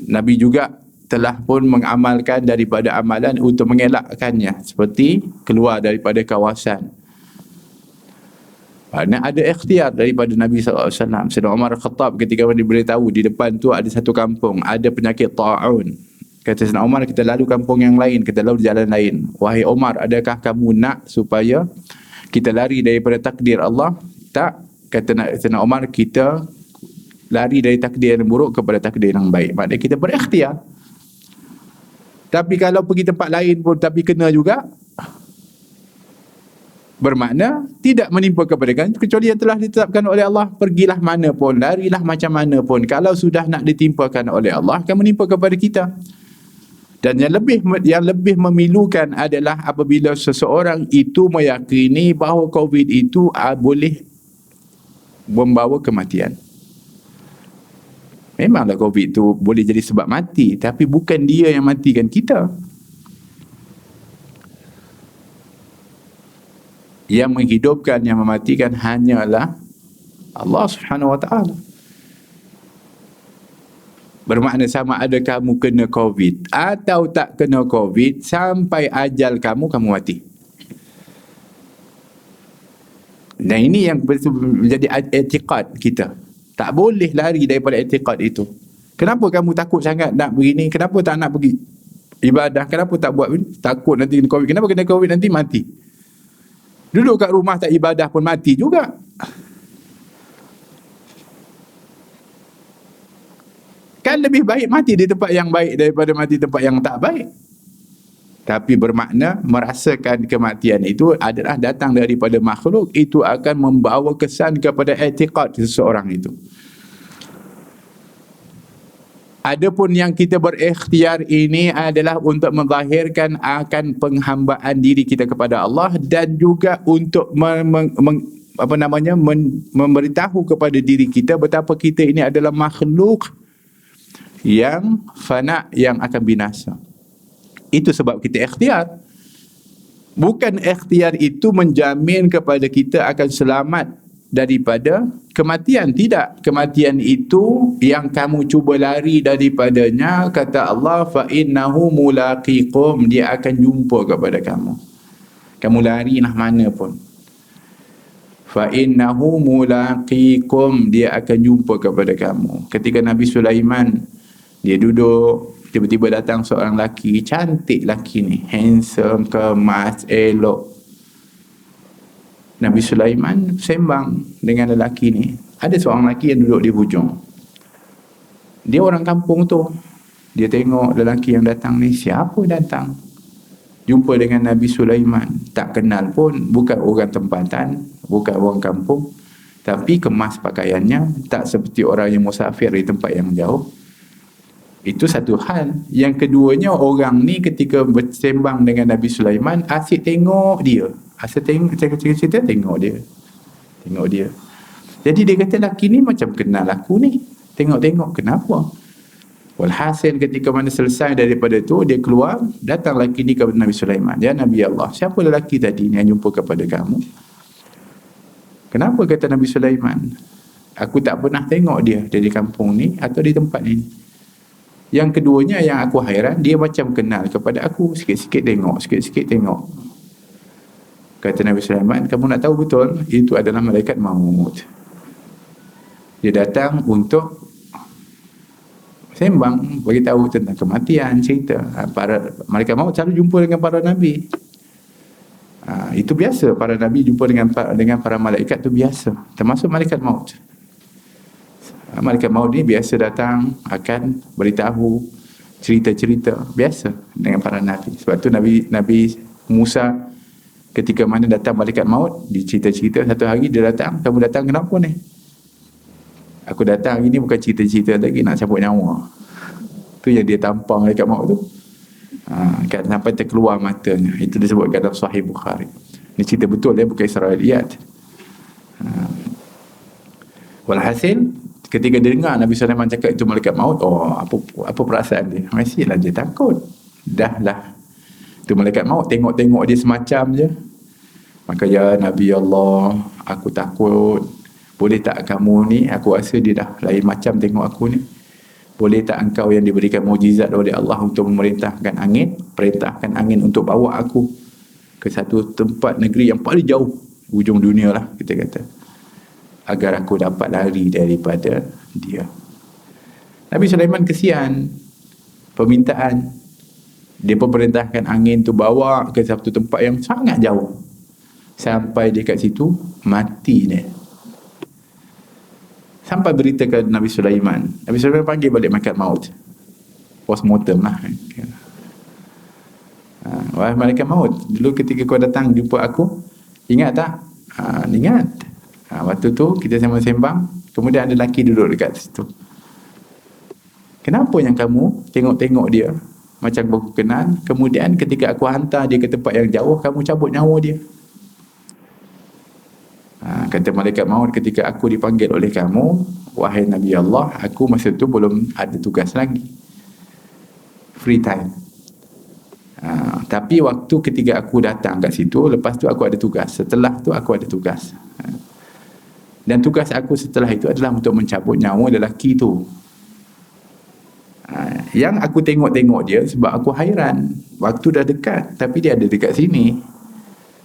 Nabi juga telah pun mengamalkan daripada amalan untuk mengelakkannya, seperti keluar daripada kawasan. Kerana ada ikhtiar daripada Nabi SAW. Sayyidina Umar Khattab ketika diberitahu di depan tu ada satu kampung, ada penyakit ta'un. Kata Sayyidina Umar, kita lalu kampung yang lain, kita lalu jalan lain. Wahai Umar, adakah kamu nak supaya kita lari daripada takdir Allah? Tak. Kata Sayyidina Umar, kita lari dari takdir yang buruk kepada takdir yang baik. Maknanya kita berikhtiar. Tapi kalau pergi tempat lain pun tapi kena juga, bermakna tidak menimpa kepada kalian kecuali yang telah ditetapkan oleh Allah. Pergilah mana pun, larilah macam mana pun, kalau sudah nak ditimpakan oleh Allah, akan menimpa kepada kita. Dan yang lebih memilukan adalah apabila seseorang itu meyakini bahawa COVID itu boleh membawa kematian. Memanglah COVID itu boleh jadi sebab mati, tapi bukan dia yang matikan kita. Yang menghidupkan, yang mematikan hanyalah Allah Subhanahu Wa Taala. Bermakna sama ada kamu kena COVID atau tak kena COVID, sampai ajal kamu mati. Dan ini yang menjadi i'tiqad kita. Tak boleh lari daripada i'tiqad itu. Kenapa kamu takut sangat nak begini? Kenapa tak nak pergi ibadah? Kenapa tak buat begini? Takut nanti kena COVID. Kenapa kena COVID nanti mati? Duduk kat rumah tak ibadah pun mati juga. Kan lebih baik mati di tempat yang baik daripada mati di tempat yang tak baik. Tapi bermakna merasakan kematian itu adalah datang daripada makhluk, itu akan membawa kesan kepada i'tiqad seseorang itu. Adapun yang kita berikhtiar ini adalah untuk menzahirkan akan penghambaan diri kita kepada Allah dan juga untuk memberitahu kepada diri kita betapa kita ini adalah makhluk yang fana, yang akan binasa. Itu sebab kita ikhtiar. Bukan ikhtiar itu menjamin kepada kita akan selamat daripada kematian. Tidak. Kematian itu yang kamu cuba lari daripadanya, kata Allah, fa innahu mulaqikum, dia akan jumpa kepada kamu. Kamu lari lah mana pun. Fa innahu mulaqikum, dia akan jumpa kepada kamu. Ketika Nabi Sulaiman dia duduk, tiba-tiba datang seorang lelaki, cantik lelaki ni, handsome, kemas, elok. Nabi Sulaiman sembang dengan lelaki ni. Ada seorang lelaki yang duduk di hujung. Dia orang kampung tu. Dia tengok lelaki yang datang ni, siapa datang? Jumpa dengan Nabi Sulaiman. Tak kenal pun, bukan orang tempatan, bukan orang kampung. Tapi kemas pakaiannya, tak seperti orang yang musafir di tempat yang jauh. Itu satu hal. Yang keduanya, orang ni ketika bersembang dengan Nabi Sulaiman, asyik tengok dia. Asyik tengok dia. Tengok dia. Jadi dia kata, lelaki ni macam kenal aku ni. Tengok-tengok, kenapa? Walhasil ketika mana selesai daripada tu, dia keluar, datang lelaki ni kepada Nabi Sulaiman. Ya Nabi Allah, siapa lelaki tadi ni yang jumpa kepada kamu? Kenapa, kata Nabi Sulaiman? Aku tak pernah tengok dia dari kampung ni atau di tempat ni. Yang keduanya yang aku hairan, dia macam kenal kepada aku. Sikit-sikit tengok, sikit-sikit tengok. Kata Nabi Sulaiman, kamu nak tahu betul, itu adalah malaikat maut. Dia datang untuk sembang, bagi tahu tentang kematian, cerita. Para malaikat maut selalu jumpa dengan para nabi. Itu biasa, para nabi jumpa dengan para malaikat itu biasa, termasuk malaikat maut. Malaikat maut ni biasa datang, akan beritahu cerita-cerita biasa dengan para nabi. Sebab tu Nabi Musa ketika mana datang malaikat maut, dia cerita-cerita. Satu hari dia datang, kamu datang kenapa ni? Aku datang hari ni bukan cerita-cerita lagi, nak cabut nyawa. Tu yang dia tampar malaikat maut tu. Kan sampai terkeluar matanya. Itu disebutkan dalam Sahih Bukhari. Ini cerita betul, bukan Israiliyat. Walhasil, ketika dia dengar Nabi Sulaiman cakap itu malaikat maut, apa perasaan dia? Mestilah dia takut. Dah lah, itu malaikat maut tengok-tengok dia semacam je. Maka, ya Nabi Allah, aku takut. Boleh tak kamu ni, aku rasa dia dah lain macam tengok aku ni. Boleh tak engkau yang diberikan mukjizat oleh Allah untuk memerintahkan angin, perintahkan angin untuk bawa aku ke satu tempat negeri yang paling jauh, ujung dunia lah kita kata, agar aku dapat lari daripada dia. Nabi Sulaiman kesian permintaan. Dia perintahkan angin tu bawa ke satu tempat yang sangat jauh. Sampai dekat situ, mati dia. Sampai berita ke Nabi Sulaiman. Nabi Sulaiman panggil balik malaikat maut. Postmortem lah. Wahai malaikat maut, dulu ketika kau datang jumpa aku, ingat tak? Ingat. Waktu tu kita sembang-sembang, kemudian ada lelaki duduk dekat situ. Kenapa yang kamu tengok-tengok dia macam baru kenal, kemudian ketika aku hantar dia ke tempat yang jauh, kamu cabut nyawa dia? Kata malaikat maut, ketika aku dipanggil oleh kamu, wahai Nabi Allah, aku masa tu belum ada tugas lagi, free time. Tapi waktu ketika aku datang kat situ, lepas tu aku ada tugas, setelah tu aku ada tugas. Dan tugas aku setelah itu adalah untuk mencabut nyawa lelaki tu. Yang aku tengok-tengok dia sebab aku hairan, waktu dah dekat tapi dia ada dekat sini.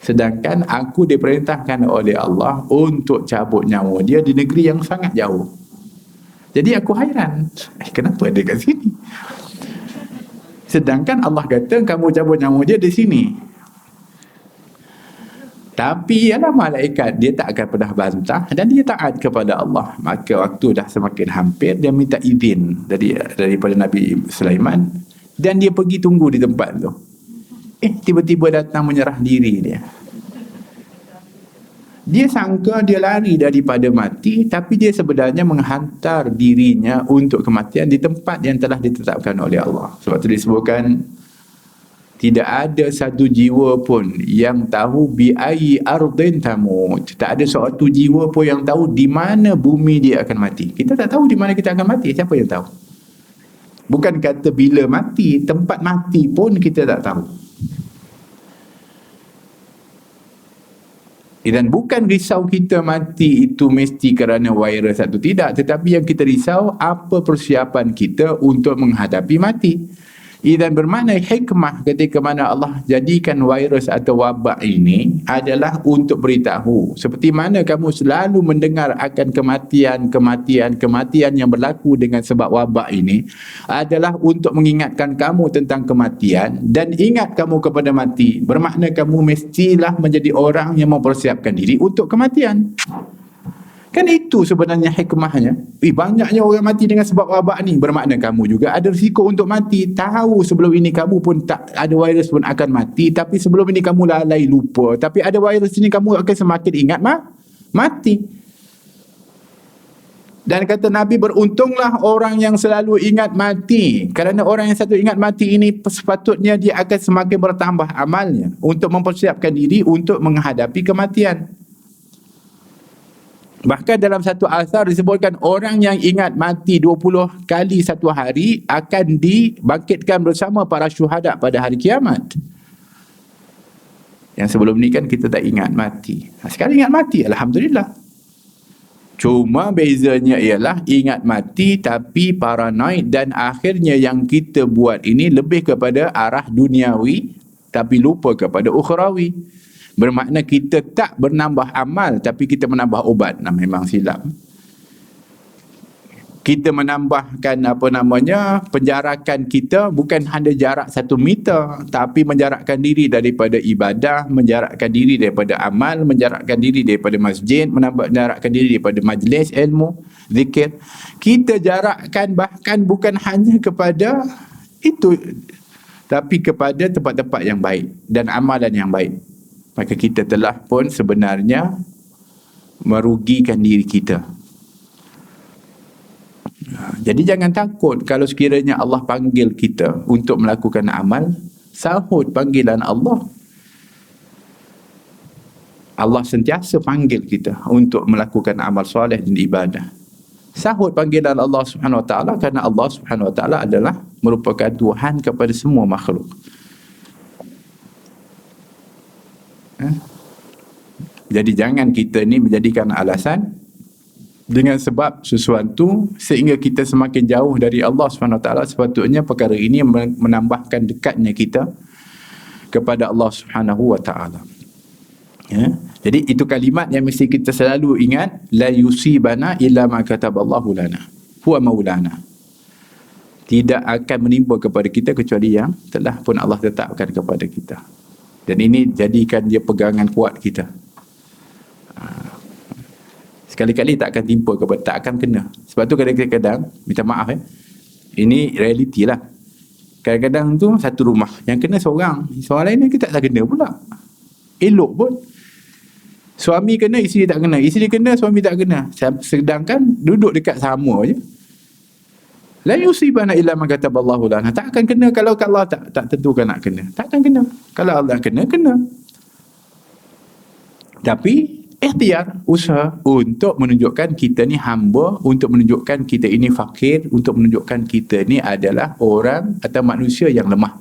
Sedangkan aku diperintahkan oleh Allah untuk cabut nyawa dia di negeri yang sangat jauh. Jadi aku hairan, kenapa dia kat sini? Sedangkan Allah kata kamu cabut nyawa dia di sini. Tapi ialah malaikat, dia tak akan pernah bantah dan dia taat kepada Allah. Maka waktu dah semakin hampir, dia minta izin daripada Nabi Sulaiman dan dia pergi tunggu di tempat tu. Tiba-tiba datang menyerah diri dia. Dia sangka dia lari daripada mati, tapi dia sebenarnya menghantar dirinya untuk kematian di tempat yang telah ditetapkan oleh Allah. Sebab tu disebutkan, tidak ada satu jiwa pun yang tahu bi'ai ardin tamut. Tak ada suatu jiwa pun yang tahu di mana bumi dia akan mati. Kita tak tahu di mana kita akan mati. Siapa yang tahu? Bukan kata bila mati, tempat mati pun kita tak tahu. Dan bukan risau kita mati itu mesti kerana virus atau tidak, tetapi yang kita risau apa persiapan kita untuk menghadapi mati. Dan bermakna hikmah ketika mana Allah jadikan virus atau wabak ini adalah untuk beritahu. Seperti mana kamu selalu mendengar akan kematian yang berlaku dengan sebab wabak ini, adalah untuk mengingatkan kamu tentang kematian dan ingat kamu kepada mati. Bermakna kamu mestilah menjadi orang yang mempersiapkan diri untuk kematian. Kan itu sebenarnya hikmahnya. Banyaknya orang mati dengan sebab wabak ni. Bermakna kamu juga ada risiko untuk mati. Tahu sebelum ini kamu pun tak ada virus pun akan mati. Tapi sebelum ini kamu lalai lupa. Tapi ada virus ini kamu akan semakin ingat mati. Dan kata Nabi, beruntunglah orang yang selalu ingat mati. Kerana orang yang selalu ingat mati ini sepatutnya dia akan semakin bertambah amalnya. Untuk mempersiapkan diri untuk menghadapi kematian. Bahkan dalam satu asar disebutkan orang yang ingat mati 20 kali satu hari akan dibangkitkan bersama para syuhada pada hari kiamat. Yang sebelum ni kan kita tak ingat mati. Sekarang ingat mati, Alhamdulillah. Cuma bezanya ialah ingat mati tapi paranoid, dan akhirnya yang kita buat ini lebih kepada arah duniawi tapi lupa kepada ukhrawi. Bermakna kita tak bernambah amal tapi kita menambah obat. Memang silap. kita menambahkan penjarakan kita bukan hanya jarak 1 meter, tapi menjarakkan diri daripada ibadah, menjarakkan diri daripada amal, menjarakkan diri daripada masjid, menjarakkan diri daripada majlis ilmu, zikir. Kita jarakkan bahkan bukan hanya kepada itu, tapi kepada tempat-tempat yang baik dan amalan yang baik. Maka kita telah pun sebenarnya merugikan diri kita. Jadi jangan takut kalau sekiranya Allah panggil kita untuk melakukan amal, sahut panggilan Allah. Allah sentiasa panggil kita untuk melakukan amal soleh dan ibadah. Sahut panggilan Allah Subhanahu Wa Taala, kerana Allah Subhanahu Wa Taala adalah merupakan Tuhan kepada semua makhluk. Jadi jangan kita ni menjadikan alasan dengan sebab sesuatu sehingga kita semakin jauh dari Allah SWT. Sepatutnya perkara ini menambahkan dekatnya kita kepada Allah SWT. Ya? Jadi itu kalimat yang mesti kita selalu ingat, la yusibana illa ma kataballahu lana huwa maulana. Tidak akan menimpa kepada kita kecuali yang telah pun Allah tetapkan kepada kita. Dan ini jadikan dia pegangan kuat kita. Sekali-kali tak akan timpa kepada, tak akan kena. Sebab tu kadang-kadang, minta maaf ini realiti lah. Kadang-kadang tu satu rumah yang kena seorang lain kita tak kena pula. Elok pun. Suami kena, isteri tak kena. Isteri kena, suami tak kena. Sedangkan duduk dekat sama je. La yusibana illa ma kataballahu lana. Tak akan kena kalau Allah tak tentukan nak kena. Tak akan kena. Kalau Allah kena, kena. Tapi ikhtiar, usaha untuk menunjukkan kita ni hamba, untuk menunjukkan kita ini fakir, untuk menunjukkan kita ni adalah orang atau manusia yang lemah.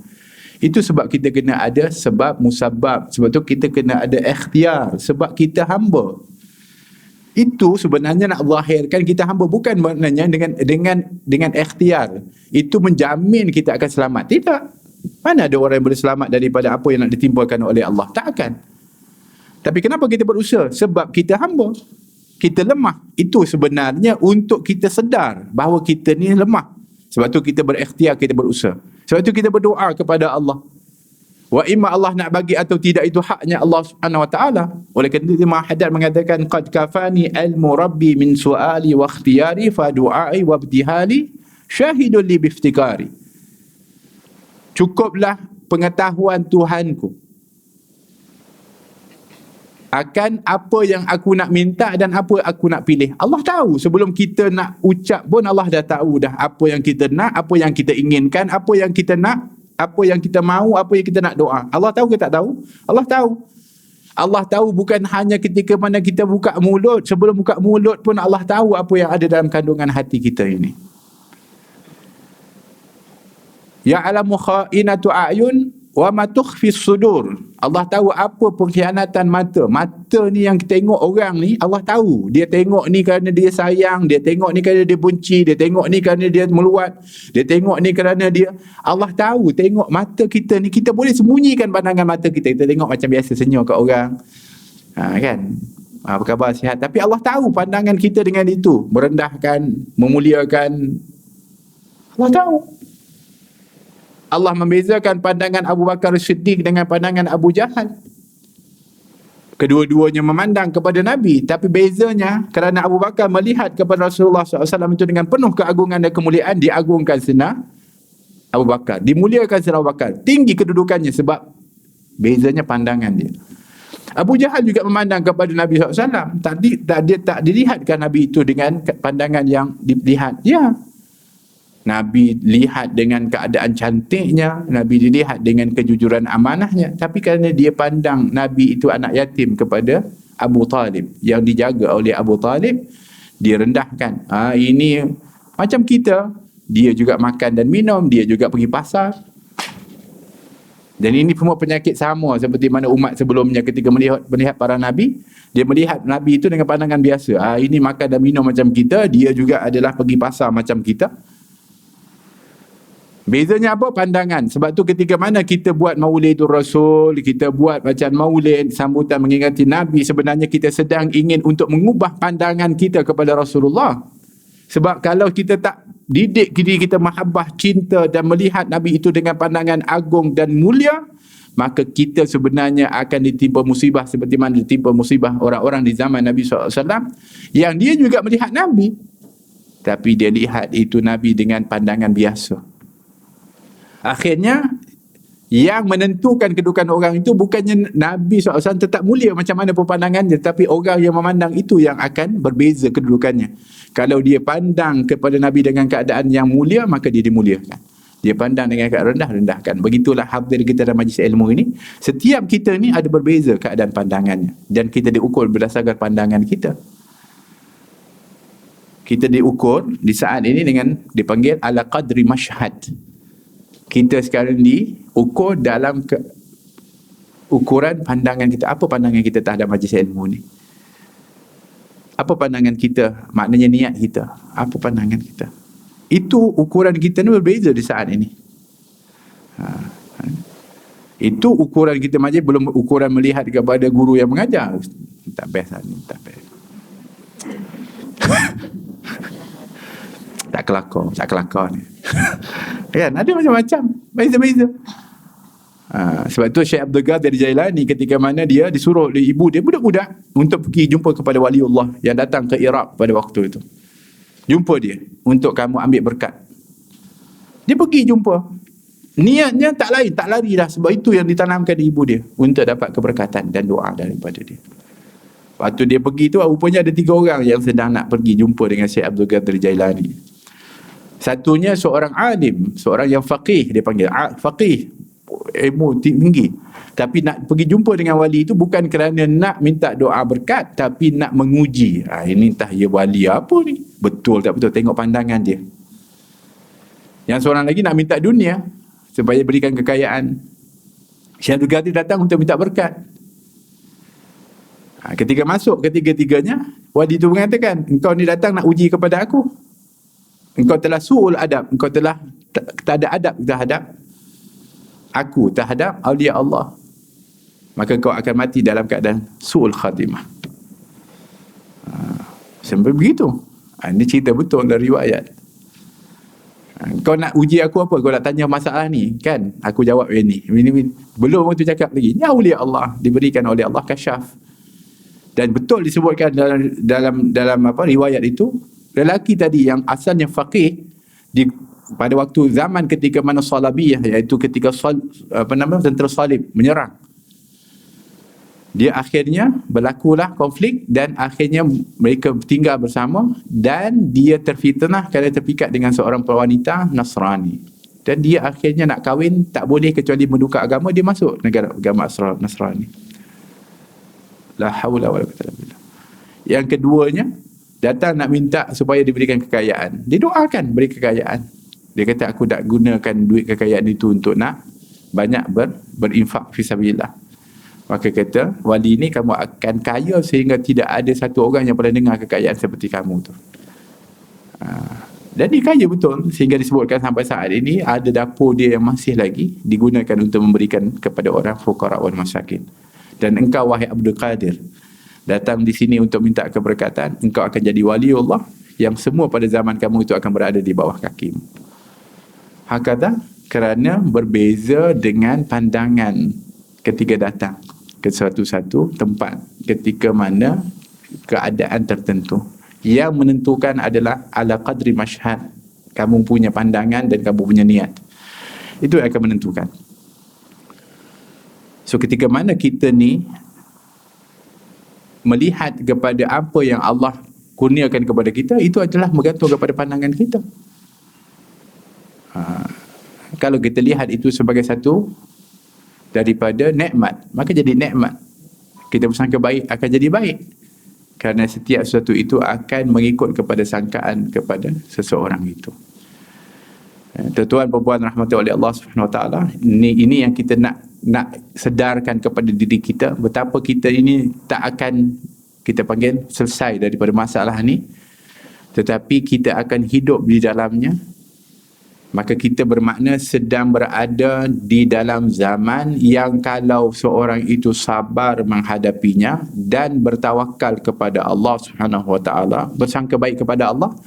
Itu sebab kita kena ada sebab musabab. Sebab tu kita kena ada ikhtiar, sebab kita hamba. Itu sebenarnya nak zahirkan kita hamba, bukan maknanya dengan ikhtiar itu menjamin kita akan selamat. Tidak. Mana ada orang yang boleh selamat daripada apa yang nak ditimpakan oleh Allah? Tak akan. Tapi kenapa kita berusaha? Sebab kita hamba. Kita lemah. Itu sebenarnya untuk kita sedar bahawa kita ni lemah. Sebab tu kita berikhtiar, kita berusaha. Sebab tu kita berdoa kepada Allah. Wa imma Allah nak bagi atau tidak, itu haknya Allah Subhanahu Wa Taala. Oleh kerana itu Imam Haddad mengatakan, qad kafani ilmu rabbi min su'ali wa ikhtiyari fa du'ai wa ibtihali syahidun li biftikari. Cukuplah pengetahuan Tuhanku akan apa yang aku nak minta dan apa aku nak pilih. Allah tahu sebelum kita nak ucap pun Allah dah tahu dah apa yang kita nak, apa yang kita inginkan, apa yang kita nak, apa yang kita mahu, apa yang kita nak doa. Allah tahu ke tak tahu? Allah tahu. Allah tahu bukan hanya ketika mana kita buka mulut, sebelum buka mulut pun Allah tahu apa yang ada dalam kandungan hati kita ini. Ya'lamu kha'inatu a'yun wa ma tukhfi sudur. Allah tahu apa pengkhianatan mata. Mata ni yang tengok orang ni, Allah tahu. Dia tengok ni kerana dia sayang, dia tengok ni kerana dia benci, dia tengok ni kerana dia meluat, dia tengok ni kerana dia, Allah tahu. Tengok mata kita ni, kita boleh sembunyikan pandangan mata kita. Kita tengok macam biasa senyum kat orang. Kan? Apa khabar, sihat? Tapi Allah tahu pandangan kita dengan itu, merendahkan, memuliakan. Allah tahu. Allah membezakan pandangan Abu Bakar Siddiq dengan pandangan Abu Jahal. Kedua-duanya memandang kepada Nabi, tapi bezanya kerana Abu Bakar melihat kepada Rasulullah SAW itu dengan penuh keagungan dan kemuliaan, diagungkan sena Abu Bakar, dimuliakan sena Abu Bakar, tinggi kedudukannya sebab bezanya pandangan dia. Abu Jahal juga memandang kepada Nabi SAW, tak dilihatkan Nabi itu dengan pandangan yang dilihat. Ya, Nabi lihat dengan keadaan cantiknya, Nabi dilihat dengan kejujuran amanahnya, tapi kerana dia pandang Nabi itu anak yatim kepada Abu Talib, yang dijaga oleh Abu Talib, dia rendahkan. Ini macam kita, dia juga makan dan minum, dia juga pergi pasar. Dan ini semua penyakit sama seperti mana umat sebelumnya ketika melihat para Nabi, dia melihat Nabi itu dengan pandangan biasa. Ini makan dan minum macam kita, dia juga adalah pergi pasar macam kita. Bezanya apa? Pandangan. Sebab tu ketika mana kita buat Maulidur Rasul, kita buat macam maulid, sambutan mengingati Nabi, sebenarnya kita sedang ingin untuk mengubah pandangan kita kepada Rasulullah. Sebab kalau kita tak didik diri kita mahabbah, cinta dan melihat Nabi itu dengan pandangan agung dan mulia, maka kita sebenarnya akan ditimpa musibah seperti mana ditimpa musibah orang-orang di zaman Nabi SAW, yang dia juga melihat Nabi, tapi dia lihat itu Nabi dengan pandangan biasa. Akhirnya yang menentukan kedudukan orang itu bukannya Nabi SAW tetap mulia macam mana pun pandangannya, tetapi orang yang memandang itu yang akan berbeza kedudukannya. Kalau dia pandang kepada Nabi dengan keadaan yang mulia, maka dia dimuliakan. Dia pandang dengan keadaan rendah, rendahkan. Begitulah hadir kita dalam majlis ilmu ini. Setiap kita ni ada berbeza keadaan pandangannya, dan kita diukur berdasarkan pandangan kita. Kita diukur di saat ini dengan dipanggil ala qadri mashhad. Kita sekarang diukur dalam ukuran pandangan kita. Apa pandangan kita terhadap majlis ilmu ni? Apa pandangan kita? Maknanya niat kita. Apa pandangan kita? Itu ukuran kita ni berbeza di saat ini. Itu ukuran kita majlis, belum ukuran melihat kepada guru yang mengajar. Tak best lah ni, tak best. tak kelakar ni. Kan, ada macam-macam, beza-beza. Sebab tu Syekh Abdul Qadir Jailani ketika mana dia disuruh oleh ibu dia budak-budak untuk pergi jumpa kepada waliullah yang datang ke Iraq pada waktu itu. Jumpa dia untuk kamu ambil berkat. Dia pergi jumpa. Niatnya tak lain, tak lari dah, sebab itu yang ditanamkan di ibu dia untuk dapat keberkatan dan doa daripada dia. Waktu dia pergi tu, rupanya ada 3 orang yang sedang nak pergi jumpa dengan Syekh Abdul Qadir Jailani. Satunya seorang alim, seorang yang faqih, dia panggil faqih, ilmu tinggi, tapi nak pergi jumpa dengan wali itu bukan kerana nak minta doa berkat, tapi nak menguji, ini entah dia wali apa ni, betul tak betul, tengok pandangan dia. Yang seorang lagi nak minta dunia supaya berikan kekayaan. Syekh Abdul Qadir datang untuk minta berkat. Ketika masuk ketiga-tiganya, wali itu mengatakan, engkau ni datang nak uji kepada aku, engkau telah su'ul adab, engkau telah tak ada adab terhadap aku, terhadap awliya Allah, maka kau akan mati dalam keadaan su'ul khatimah. Sampai begitu. Ini cerita betul dari riwayat. Kau nak uji aku apa? Kau nak tanya masalah ni, kan? Aku jawab ini. Belum waktu cakap lagi. Ini awliya Allah, diberikan oleh Allah kasyaf. Dan betul disebutkan dalam apa riwayat itu, lelaki tadi yang asalnya faqih pada waktu zaman ketika mana Salabiyah, iaitu ketika tentera salib menyerang, dia akhirnya berlakulah konflik dan akhirnya mereka tinggal bersama, dan dia terfitnah kerana terpikat dengan seorang wanita Nasrani, dan dia akhirnya nak kahwin tak boleh kecuali menukar agama, dia masuk negara agama Nasrani. La haula wala quwwata illa billah. Yang keduanya datang nak minta supaya diberikan kekayaan. Dia doakan beri kekayaan. Dia kata aku tak gunakan duit kekayaan itu untuk nak banyak berinfak fisabilillah. Maka kata wali ni, kamu akan kaya sehingga tidak ada satu orang yang pernah dengar kekayaan seperti kamu tu. Dan dia kaya betul, sehingga disebutkan sampai saat ini ada dapur dia yang masih lagi digunakan untuk memberikan kepada orang fuqara wal masakin. Dan engkau wahai Abdul Qadir datang di sini untuk minta keberkatan, engkau akan jadi waliullah yang semua pada zaman kamu itu akan berada di bawah kakimu. Hakata, kerana berbeza dengan pandangan ketika datang ke satu tempat ketika mana keadaan tertentu. Yang menentukan adalah ala qadri mashhad, kamu punya pandangan dan kamu punya niat. Itu yang akan menentukan. So ketika mana kita ni melihat kepada apa yang Allah kurniakan kepada kita, itu adalah bergantung kepada pandangan kita. Kalau kita lihat itu sebagai satu daripada nikmat, maka jadi nikmat. Kita bersangka baik, akan jadi baik. Kerana setiap sesuatu itu akan mengikut kepada sangkaan kepada seseorang itu. Tuan-tuan perempuan rahmati oleh Allah Subhanahu Wa Taala, ini yang kita nak sedarkan kepada diri kita, betapa kita ini tak akan kita panggil selesai daripada masalah ni, tetapi kita akan hidup di dalamnya. Maka kita bermakna sedang berada di dalam zaman yang kalau seorang itu sabar menghadapinya dan bertawakal kepada Allah Subhanahu Wa Taala, bersangka baik kepada Allah,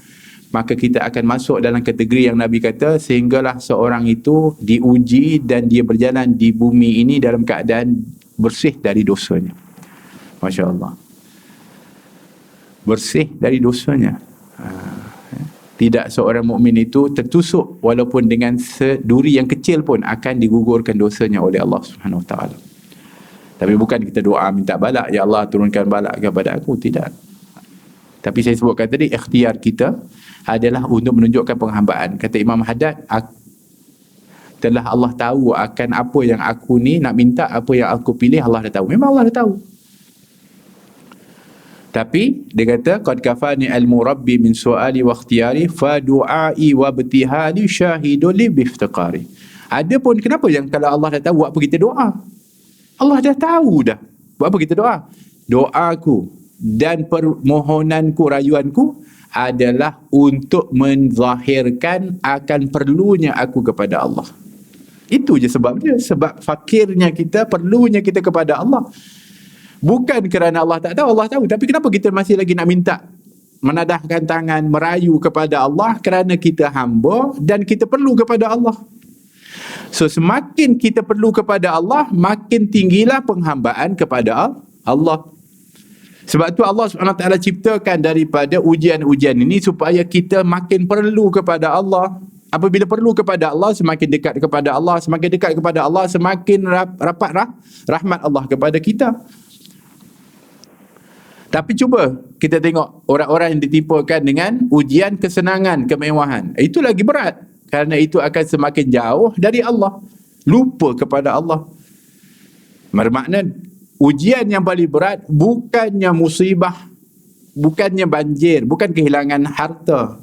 maka kita akan masuk dalam kategori yang Nabi kata, sehinggalah seorang itu diuji dan dia berjalan di bumi ini dalam keadaan bersih dari dosanya. Masya Allah, bersih dari dosanya. Tidak seorang mukmin itu tertusuk walaupun dengan seduri yang kecil pun akan digugurkan dosanya oleh Allah Subhanahu Wa Taala. Tapi bukan kita doa minta balak, ya Allah turunkan balak kepada aku, tidak. Tapi saya sebutkan tadi, ikhtiar kita adalah untuk menunjukkan penghambaan. Kata Imam Haddad, telah Allah tahu akan apa yang aku ni nak minta, apa yang aku pilih, Allah dah tahu. Memang Allah dah tahu. Tapi dia kata, qad kafani ilmu rabbi min su'ali wa ikhtiyari fa du'ai wa ibtihali syahidun li biftiqari. Adapun kenapa yang kalau Allah dah tahu, buat apa kita doa? Allah dah tahu dah. Buat apa kita doa? Doaku dan permohonanku, rayuanku adalah untuk menzahirkan akan perlunya aku kepada Allah. Itu je sebabnya. Sebab fakirnya kita, perlunya kita kepada Allah. Bukan kerana Allah tak tahu, Allah tahu. Tapi kenapa kita masih lagi nak minta, menadahkan tangan, merayu kepada Allah? Kerana kita hamba dan kita perlu kepada Allah. So semakin kita perlu kepada Allah, makin tinggilah penghambaan kepada Allah. Sebab tu Allah SWT ciptakan daripada ujian-ujian ini supaya kita makin perlu kepada Allah. Apabila perlu kepada Allah, semakin dekat kepada Allah. Semakin dekat kepada Allah, semakin rapat rahmat Allah kepada kita. Tapi cuba kita tengok orang-orang yang ditipukan dengan ujian kesenangan, kemewahan. Itu lagi berat. Kerana itu akan semakin jauh dari Allah. Lupa kepada Allah. Bermakna ujian yang paling berat bukannya musibah, bukannya banjir, bukan kehilangan harta,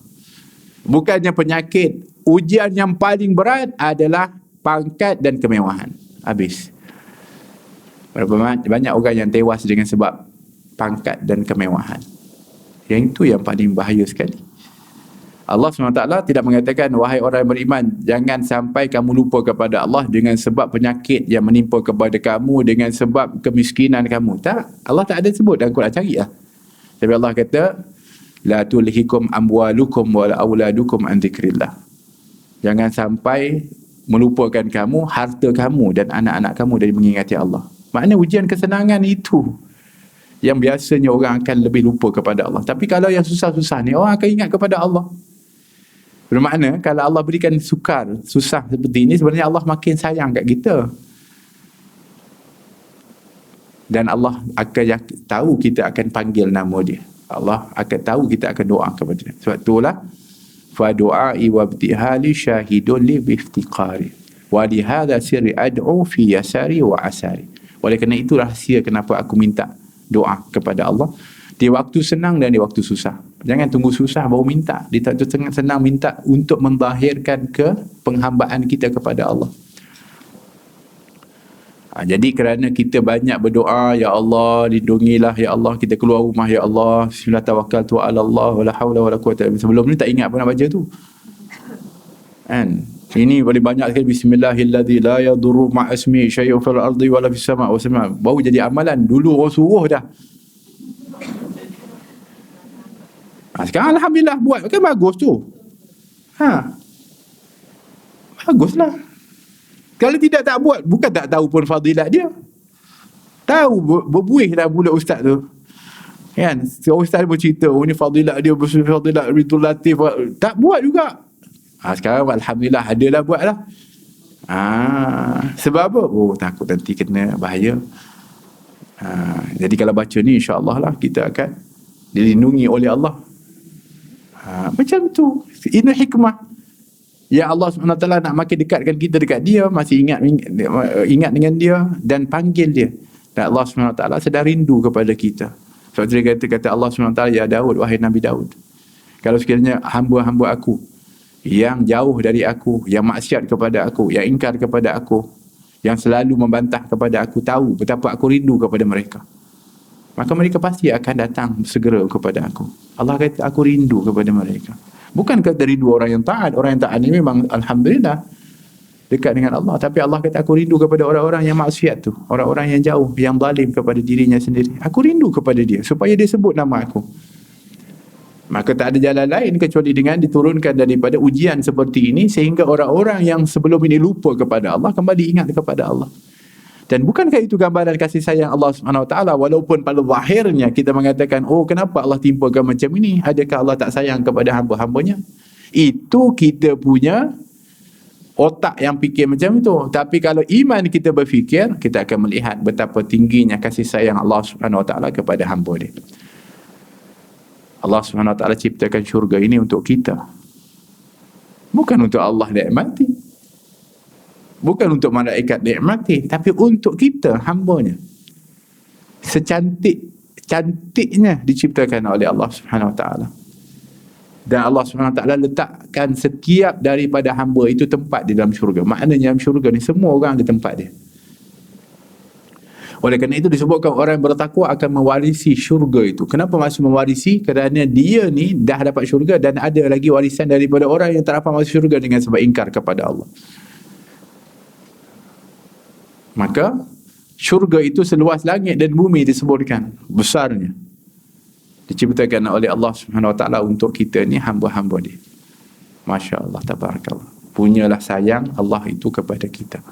bukannya penyakit. Ujian yang paling berat adalah pangkat dan kemewahan. Habis. Berapa banyak orang yang tewas dengan sebab pangkat dan kemewahan. Yang itu yang paling bahaya sekali. Allah SWT tidak mengatakan, wahai orang yang beriman, jangan sampai kamu lupa kepada Allah dengan sebab penyakit yang menimpa kepada kamu, dengan sebab kemiskinan kamu. Tak, Allah tak ada sebut dalam Quran, carilah. Tapi Allah kata, la tulhikum amwalukum wala auladukum an dzikrillah. Jangan sampai melupakan kamu harta kamu dan anak-anak kamu dari mengingati Allah. Maknanya ujian kesenangan itu yang biasanya orang akan lebih lupa kepada Allah. Tapi kalau yang susah-susah ni, orang akan ingat kepada Allah. Bermakna kalau Allah berikan sukar, susah seperti ini, sebenarnya Allah makin sayang kat kita. Dan Allah akan tahu kita akan panggil nama dia. Allah akan tahu kita akan doa kepada dia. Sebab itulah, fa du'ai wa ibtihali syahidun li biftiqari wa li hadha sirri ad'u fi yasari wa asari. Oleh kerana itu rahsia kenapa aku minta doa kepada Allah di waktu senang dan di waktu susah. Jangan tunggu susah baru minta. Di waktu senang minta untuk menzahirkan ke penghambaan kita kepada Allah. Jadi kerana kita banyak berdoa, ya Allah lindungilah, ya Allah kita keluar rumah, ya Allah bismillah tawakkaltu ala Allah wala haula wala quwwata. Sebelum ni tak ingat pun nak baca tu. Kan? Ini paling banyak sekali, bismillahilladzi la yadurru ma'asmi syai'un fil ardi wala fis sama' wa sama'. Baru jadi amalan. Dulu orang suruh dah. Sekarang alhamdulillah buat, kan bagus tu. Baguslah. Kalau tidak tak buat, bukan tak tahu pun fadilat dia. Tahu, berbuih dah mulut ustaz tu. Kan? Ustaz pun cerita, oh ni fadilat dia, fadilat Ridul Latif. Tak buat juga. Sekarang alhamdulillah adalah buatlah. Sebab apa? Oh takut nanti kena bahaya. Jadi kalau baca ni insya-Allah lah kita akan dilindungi oleh Allah. Macam tu. Ini hikmah. Ya Allah SWT nak makin dekatkan kita dekat dia, masih ingat dengan dia dan panggil dia. Dan Allah SWT sedang rindu kepada kita. Sebab dia kata Allah SWT, ya Daud, wahai Nabi Daud, kalau sekiranya hamba-hamba aku yang jauh dari aku, yang maksiat kepada aku, yang ingkar kepada aku, yang selalu membantah kepada aku, tahu betapa aku rindu kepada mereka, maka mereka pasti akan datang segera kepada aku. Allah kata aku rindu kepada mereka. Bukan kata rindu orang yang taat. Orang yang taat ni memang alhamdulillah dekat dengan Allah. Tapi Allah kata aku rindu kepada orang-orang yang maksiat tu, orang-orang yang jauh, yang zalim kepada dirinya sendiri. Aku rindu kepada dia supaya dia sebut nama aku. Maka tak ada jalan lain kecuali dengan diturunkan daripada ujian seperti ini, sehingga orang-orang yang sebelum ini lupa kepada Allah kembali ingat kepada Allah. Dan bukankah itu gambaran kasih sayang Allah Subhanahu Wa Taala? Walaupun pada zahirnya kita mengatakan, oh kenapa Allah timpakan macam ini? Adakah Allah tak sayang kepada hamba-hambanya? Itu kita punya otak yang fikir macam itu. Tapi kalau iman kita berfikir, kita akan melihat betapa tingginya kasih sayang Allah Subhanahu Wa Taala kepada hamba dia. Allah Subhanahu Wa Taala ciptakan syurga ini untuk kita. Bukan untuk Allah nikmati. Bukan untuk malaikat nikmati, tapi untuk kita, hamba-Nya. Secantik-cantiknya diciptakan oleh Allah Subhanahu Wa Taala. Dan Allah Subhanahu Wa Taala letakkan setiap daripada hamba itu tempat di dalam syurga. Maknanya dalam syurga ni semua orang ada tempat dia. Oleh kerana itu disebutkan orang yang bertakwa akan mewarisi syurga itu. Kenapa maksud mewarisi? Kerana dia ni dah dapat syurga dan ada lagi warisan daripada orang yang tak dapat masuk syurga dengan sebab ingkar kepada Allah. Maka syurga itu seluas langit dan bumi disebutkan besarnya. Diciptakan oleh Allah Subhanahu Wa Taala untuk kita ni hamba-hamba dia. Masya-Allah, tabarakallah. Punyalah sayang Allah itu kepada kita.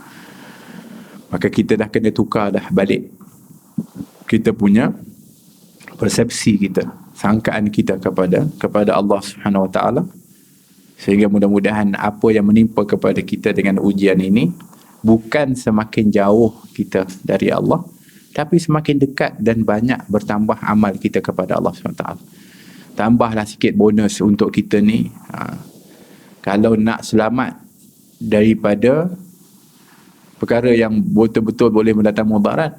Maka kita dah kena tukar dah balik kita punya persepsi kita, sangkaan kita kepada Allah Subhanahu Wa Taala, sehingga mudah-mudahan apa yang menimpa kepada kita dengan ujian ini bukan semakin jauh kita dari Allah, tapi semakin dekat dan banyak bertambah amal kita kepada Allah Subhanahu Wa Taala. Tambahlah sikit bonus untuk kita ni. Kalau nak selamat daripada perkara yang betul-betul boleh mendatang mudarat,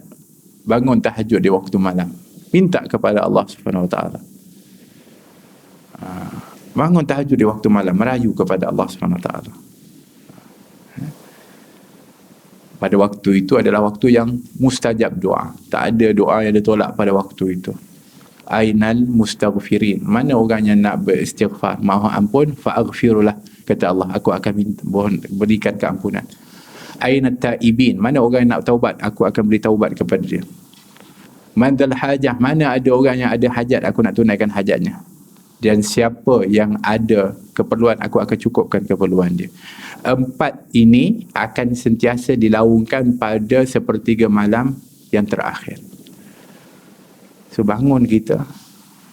bangun tahajud di waktu malam. Minta kepada Allah Subhanahu Wa Taala. Bangun tahajud di waktu malam, merayu kepada Allah Subhanahu Wa Taala. Pada waktu itu adalah waktu yang mustajab doa. Tak ada doa yang ditolak pada waktu itu. Ainal mustaghfirin. Mana orang yang nak beristighfar, mohon ampun, fa'aghfirullah. Kata Allah, aku akan berikan keampunan. Ainat ta'ibin. Mana orang yang nak taubat, aku akan beri taubat kepada dia. Mandal hajah. Mana ada orang yang ada hajat, aku nak tunaikan hajatnya. Dan siapa yang ada keperluan, aku akan cukupkan keperluan dia. 4 ini akan sentiasa dilaungkan pada sepertiga malam yang terakhir. So bangun kita,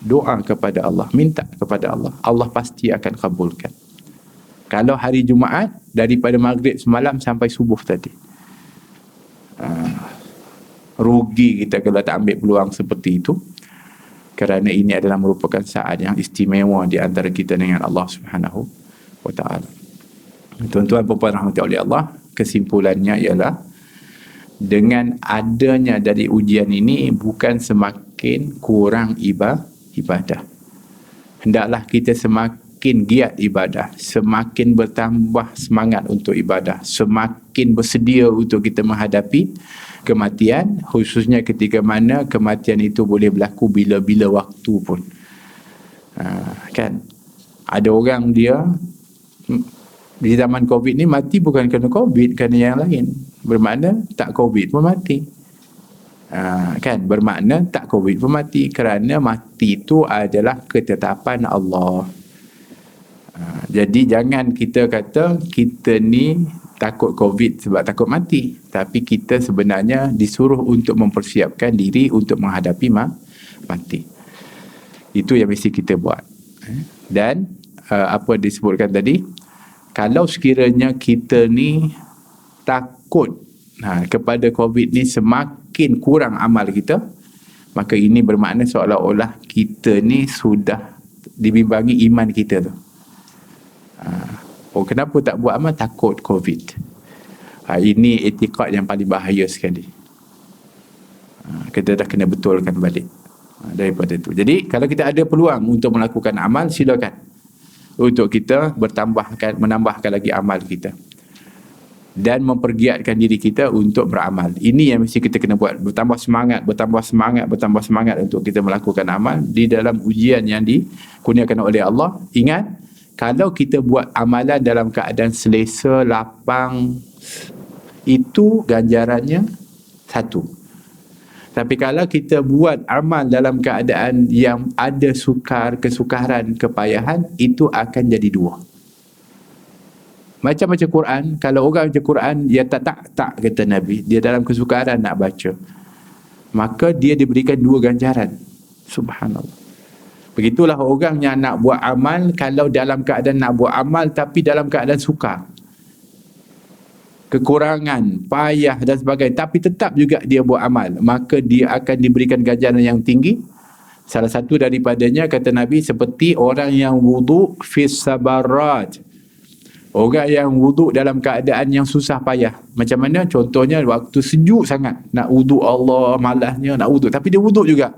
doa kepada Allah, minta kepada Allah, Allah pasti akan kabulkan. Kalau hari Jumaat, daripada maghrib semalam sampai subuh tadi, rugi kita kalau tak ambil peluang seperti itu, kerana ini adalah merupakan saat yang istimewa di antara kita dengan Allah Subhanahu Wa Taala. Tuan-tuan dan puan rahmati oleh Allah, kesimpulannya ialah dengan adanya dari ujian ini bukan semakin kurang ibadah. Hendaklah kita semakin giat ibadah, semakin bertambah semangat untuk ibadah, semakin bersedia untuk kita menghadapi kematian, khususnya ketika mana kematian itu boleh berlaku bila-bila waktu pun. Kan ada orang dia di zaman COVID ni mati bukan kerana COVID, kerana yang lain. Bermakna tak COVID pun mati. Kan bermakna tak COVID pun mati, kerana mati itu adalah ketetapan Allah. Jadi jangan kita kata kita ni takut COVID sebab takut mati, tapi kita sebenarnya disuruh untuk mempersiapkan diri untuk menghadapi mati. Itu yang mesti kita buat. Dan apa disebutkan tadi, kalau sekiranya kita ni takut kepada COVID ni, semakin kurang amal kita, maka ini bermakna seolah-olah kita ni sudah dibimbangi iman kita tu. Kenapa tak buat amal? Takut COVID. Ini etikad yang paling bahaya sekali. Kita dah kena betulkan balik daripada itu. Jadi kalau kita ada peluang untuk melakukan amal, silakan untuk kita menambahkan lagi amal kita dan mempergiatkan diri kita untuk beramal. Ini yang mesti kita kena buat, bertambah semangat untuk kita melakukan amal di dalam ujian yang dikurniakan oleh Allah. Ingat, kalau kita buat amalan dalam keadaan selesa, lapang, itu ganjarannya 1. Tapi kalau kita buat amal dalam keadaan yang ada kesukaran, kepayahan, itu akan jadi dua. Macam baca Quran, kalau orang baca Quran dia tak kata Nabi, dia dalam kesukaran nak baca, maka dia diberikan dua ganjaran. Subhanallah. Begitulah orang yang nak buat amal, kalau dalam keadaan nak buat amal tapi dalam keadaan sukar, kekurangan, payah dan sebagainya, tapi tetap juga dia buat amal, maka dia akan diberikan ganjaran yang tinggi. Salah satu daripadanya kata Nabi, seperti orang yang wuduk fis sabarat, orang yang wuduk dalam keadaan yang susah payah. Macam mana? Contohnya waktu sejuk sangat, nak wuduk, Allah malasnya nak wuduk, tapi dia wuduk juga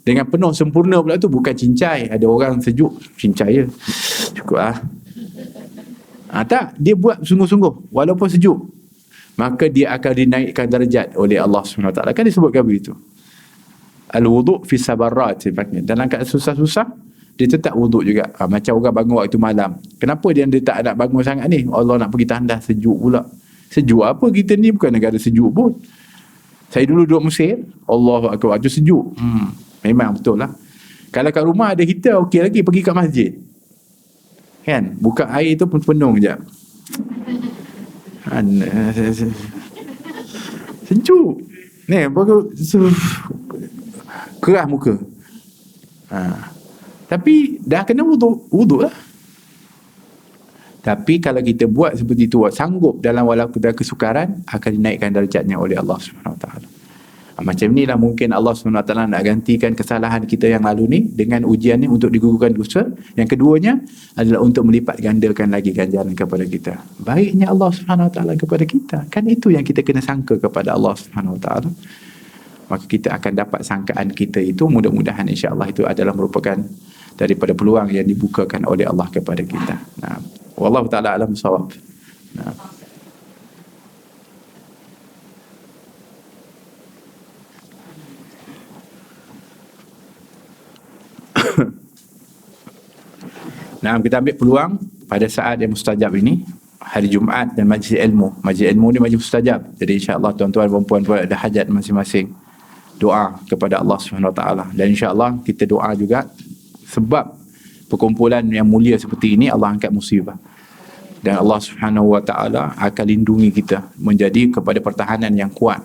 dengan penuh sempurna pula. Tu bukan cincai. Ada orang sejuk cincai je, cukup lah. Tak, dia buat sungguh-sungguh walaupun sejuk, maka dia akan dinaikkan darjat oleh Allah SWT. Kan disebutkan begitu, al-wuduk fi sabarat, dalam keadaan susah-susah dia tetap wuduk juga. Macam orang bangun waktu malam, kenapa dia tak nak bangun sangat ni? Allah nak pergi tandas, sejuk pula. Sejuk apa? Kita ni bukan negara sejuk pun. Saya dulu duduk Mesir, Allah akbar, tu sejuk. Memang betul lah. Kalau kat rumah ada heater, okey lagi, pergi kat masjid kan, buka air tu pun penuh sekejap, sejuk ni, baru kerah muka. Tapi dah kena wuduk lah. Tapi kalau kita buat seperti itu, sanggup dalam walaupun kesukaran, akan dinaikkan darjatnya oleh Allah SWT. Macam inilah mungkin Allah SWT nak gantikan kesalahan kita yang lalu ni dengan ujian ni untuk digugurkan dosa. Yang keduanya adalah untuk melipat gandakan lagi ganjaran kepada kita. Baiknya Allah SWT kepada kita, kan itu yang kita kena sangka kepada Allah SWT. Maka kita akan dapat sangkaan kita itu, mudah-mudahan insya-Allah itu adalah merupakan daripada peluang yang dibukakan oleh Allah kepada kita. Nah, wallahu taala alam bissawab. Nah. Nah, kita ambil peluang pada saat yang mustajab ini, hari Jumaat dan majlis ilmu. Majlis ilmu ni majlis mustajab. Jadi insya-Allah tuan-tuan dan puan-puan ada hajat masing-masing, doa kepada Allah SWT. Dan insya-Allah kita doa juga, sebab perkumpulan yang mulia seperti ini Allah angkat musibah, dan Allah SWT akan lindungi kita menjadi kepada pertahanan yang kuat.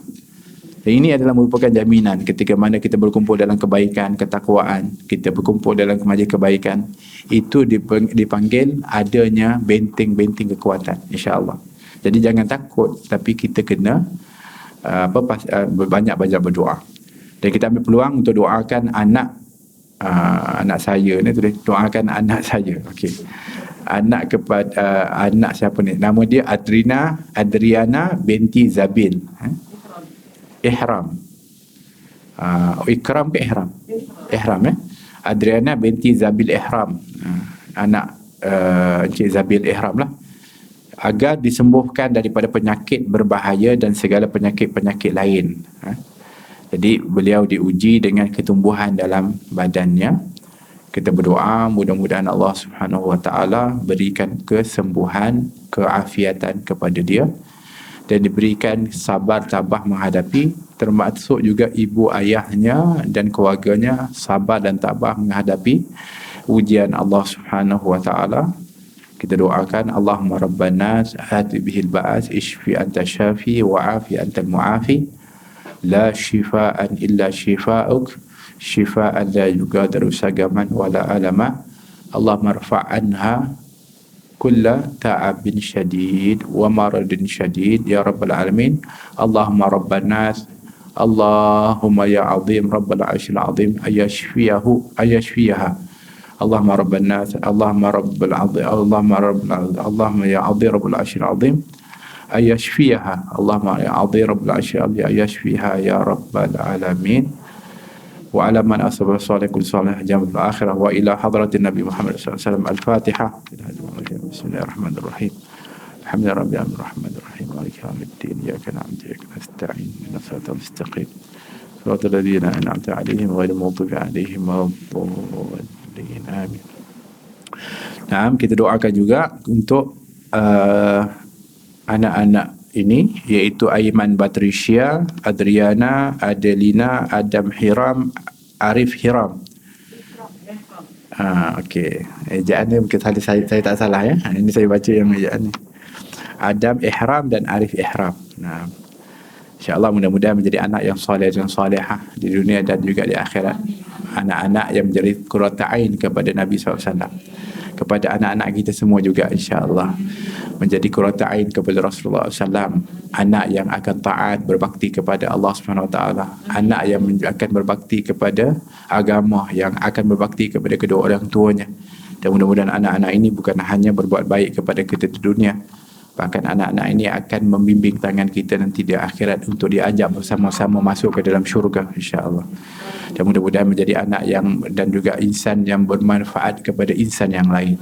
Dan ini adalah merupakan jaminan ketika mana kita berkumpul dalam kebaikan, ketakwaan, kita berkumpul dalam majlis kebaikan, itu dipanggil adanya benteng-benteng kekuatan, insya-Allah. Jadi jangan takut, tapi kita kena banyak-banyak berdoa. Dan kita ambil peluang untuk doakan anak saya ni, doakan anak saya. Okey. Anak kepada anak siapa ni? Nama dia Adriana binti Zabil. Ihram. Ikram ke Ihram? Ihram Adriana binti Zabil Ihram. Anak Encik Zabil Ihram lah. Agar disembuhkan daripada penyakit berbahaya dan segala penyakit-penyakit lain. Jadi beliau diuji dengan ketumbuhan dalam badannya. Kita berdoa mudah-mudahan Allah Subhanahu Wa Taala berikan kesembuhan, keafiatan kepada dia, dan diberikan sabar tabah menghadapi, termasuk juga ibu ayahnya dan keluarganya sabar dan tabah menghadapi ujian Allah Subhanahu Wa Taala. Kita doakan, Allahumma rabban nas ati bihil ba'as ishfi anta syafi wa afi anta muafi la shifaan illa shifa'uk shifaan la yugadiru sagaman wala alama. Allahumma rfa' anha kulla ta'abin syadid wa maradin syadid ya rabbal alamin. Allahumma rabban nas, Allahumma ya azim rabbal arsyil azim ayashfiyaha. Allahumma rabban nas, Allahumma rabbal azim, Allahumma ya azim rabbal arsyil azim ayashfiyaha. Allahumma ya azim rabbal arsyil azim ayashfiyaha ya rabbal alamin. Wa ala man asaba salih kul salih jamul akhirah wa ila hadratin Nabi Muhammad sallallahu alaihi wasallam. Al-Fatihah. Bismillahirrahmanirrahim. Alhamdulillahi rabbil alamin arrahmanir rahim maliki yaumiddin iyyaka na'budu wa iyyaka nasta'in ihdinas siratal mustaqim siratal ladzina an'amta 'alaihim ghairil maghdubi 'alaihim waladdallin. Amin. Nah, kita doakan juga untuk anak-anak ini, iaitu Aiman Batrisya, Adriana, Adelina, Adam Hiram, Arif Hiram. Okey. Ejaan ni mungkin saya tak salah ya. Ini saya baca yang ejaan ni. Adam Ihram dan Arif Ihram. Nah, InsyaAllah mudah-mudahan menjadi anak yang soleh dan solehah di dunia dan juga di akhirat. Anak-anak yang menjadi qurrata ain kepada Nabi SAW. Kepada anak-anak kita semua juga insyaAllah. Menjadi qurrata ain kepada Rasulullah SAW. Anak yang akan taat berbakti kepada Allah SWT. Anak yang akan berbakti kepada agama, yang akan berbakti kepada kedua orang tuanya. Dan mudah-mudahan anak-anak ini bukan hanya berbuat baik kepada kita di dunia, bahkan anak-anak ini akan membimbing tangan kita nanti di akhirat untuk diajak bersama-sama masuk ke dalam syurga insya-Allah. Dan mudah-mudahan menjadi anak yang dan juga insan yang bermanfaat kepada insan yang lain,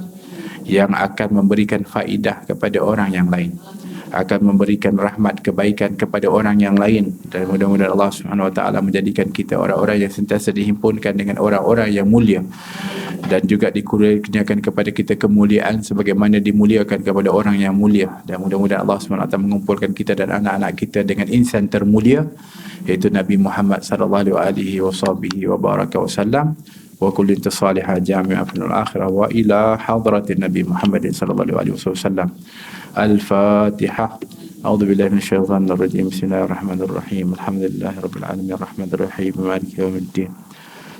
yang akan memberikan faedah kepada orang yang lain, akan memberikan rahmat kebaikan kepada orang yang lain. Dan mudah-mudahan Allah Subhanahu Wa Taala menjadikan kita orang-orang yang sentiasa dihimpunkan dengan orang-orang yang mulia, dan juga dikurniakan kepada kita kemuliaan sebagaimana dimuliakan kepada orang yang mulia. Dan mudah-mudahan Allah SWT mengumpulkan kita dan anak-anak kita dengan insan termulia, iaitu Nabi Muhammad sallallahu alaihi wasallam, wa kulli salihah jami'ah fil akhirah wa ila hadratin Nabi Muhammad sallallahu alaihi wasallam. Al-Fatihah. A'udzu billahi minasyaitonir rajim. Bismillahirrahmanirrahim. Alhamdulillahirabbil alamin arrahmanir rahim maliki yaumiddin.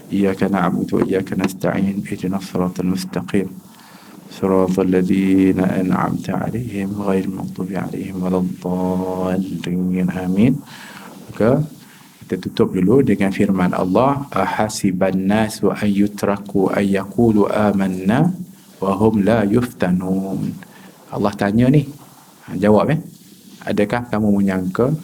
إياك نعبد وإياك نستعين اهدنا الصراط المستقيم صراط الذين أنعمت عليهم غير المغضوب عليهم ولا الضالين آمين. Maka kita tutup dulu dengan firman Allah, ahasiban nasu an yutraku an yaqulu amanna wa hum la yuftanun. Allah tanya ni, jawab adakah kamu menyangka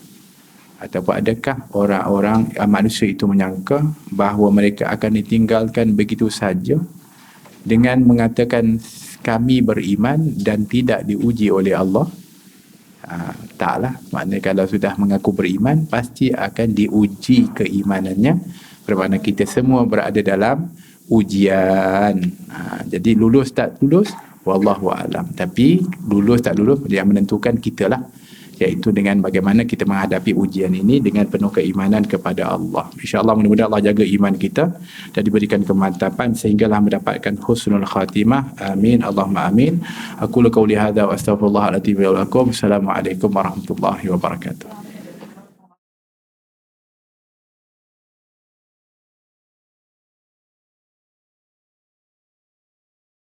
ataupun adakah orang-orang manusia itu menyangka bahawa mereka akan ditinggalkan begitu saja dengan mengatakan kami beriman dan tidak diuji oleh Allah? Taklah. Maknanya kalau sudah mengaku beriman, pasti akan diuji keimanannya, bermakna kita semua berada dalam ujian. Jadi lulus tak lulus, wallahu a'lam. Tapi lulus tak lulus, yang menentukan kita lah, iaitu dengan bagaimana kita menghadapi ujian ini dengan penuh keimanan kepada Allah. InsyaAllah mudah-mudahan Allah jaga iman kita dan diberikan kemantapan sehinggalah mendapatkan husnul khatimah. Amin. Allahumma amin. Aqulu qawli hadha wa astaghfirullah al-azim wa lakum. Assalamualaikum warahmatullahi wabarakatuh.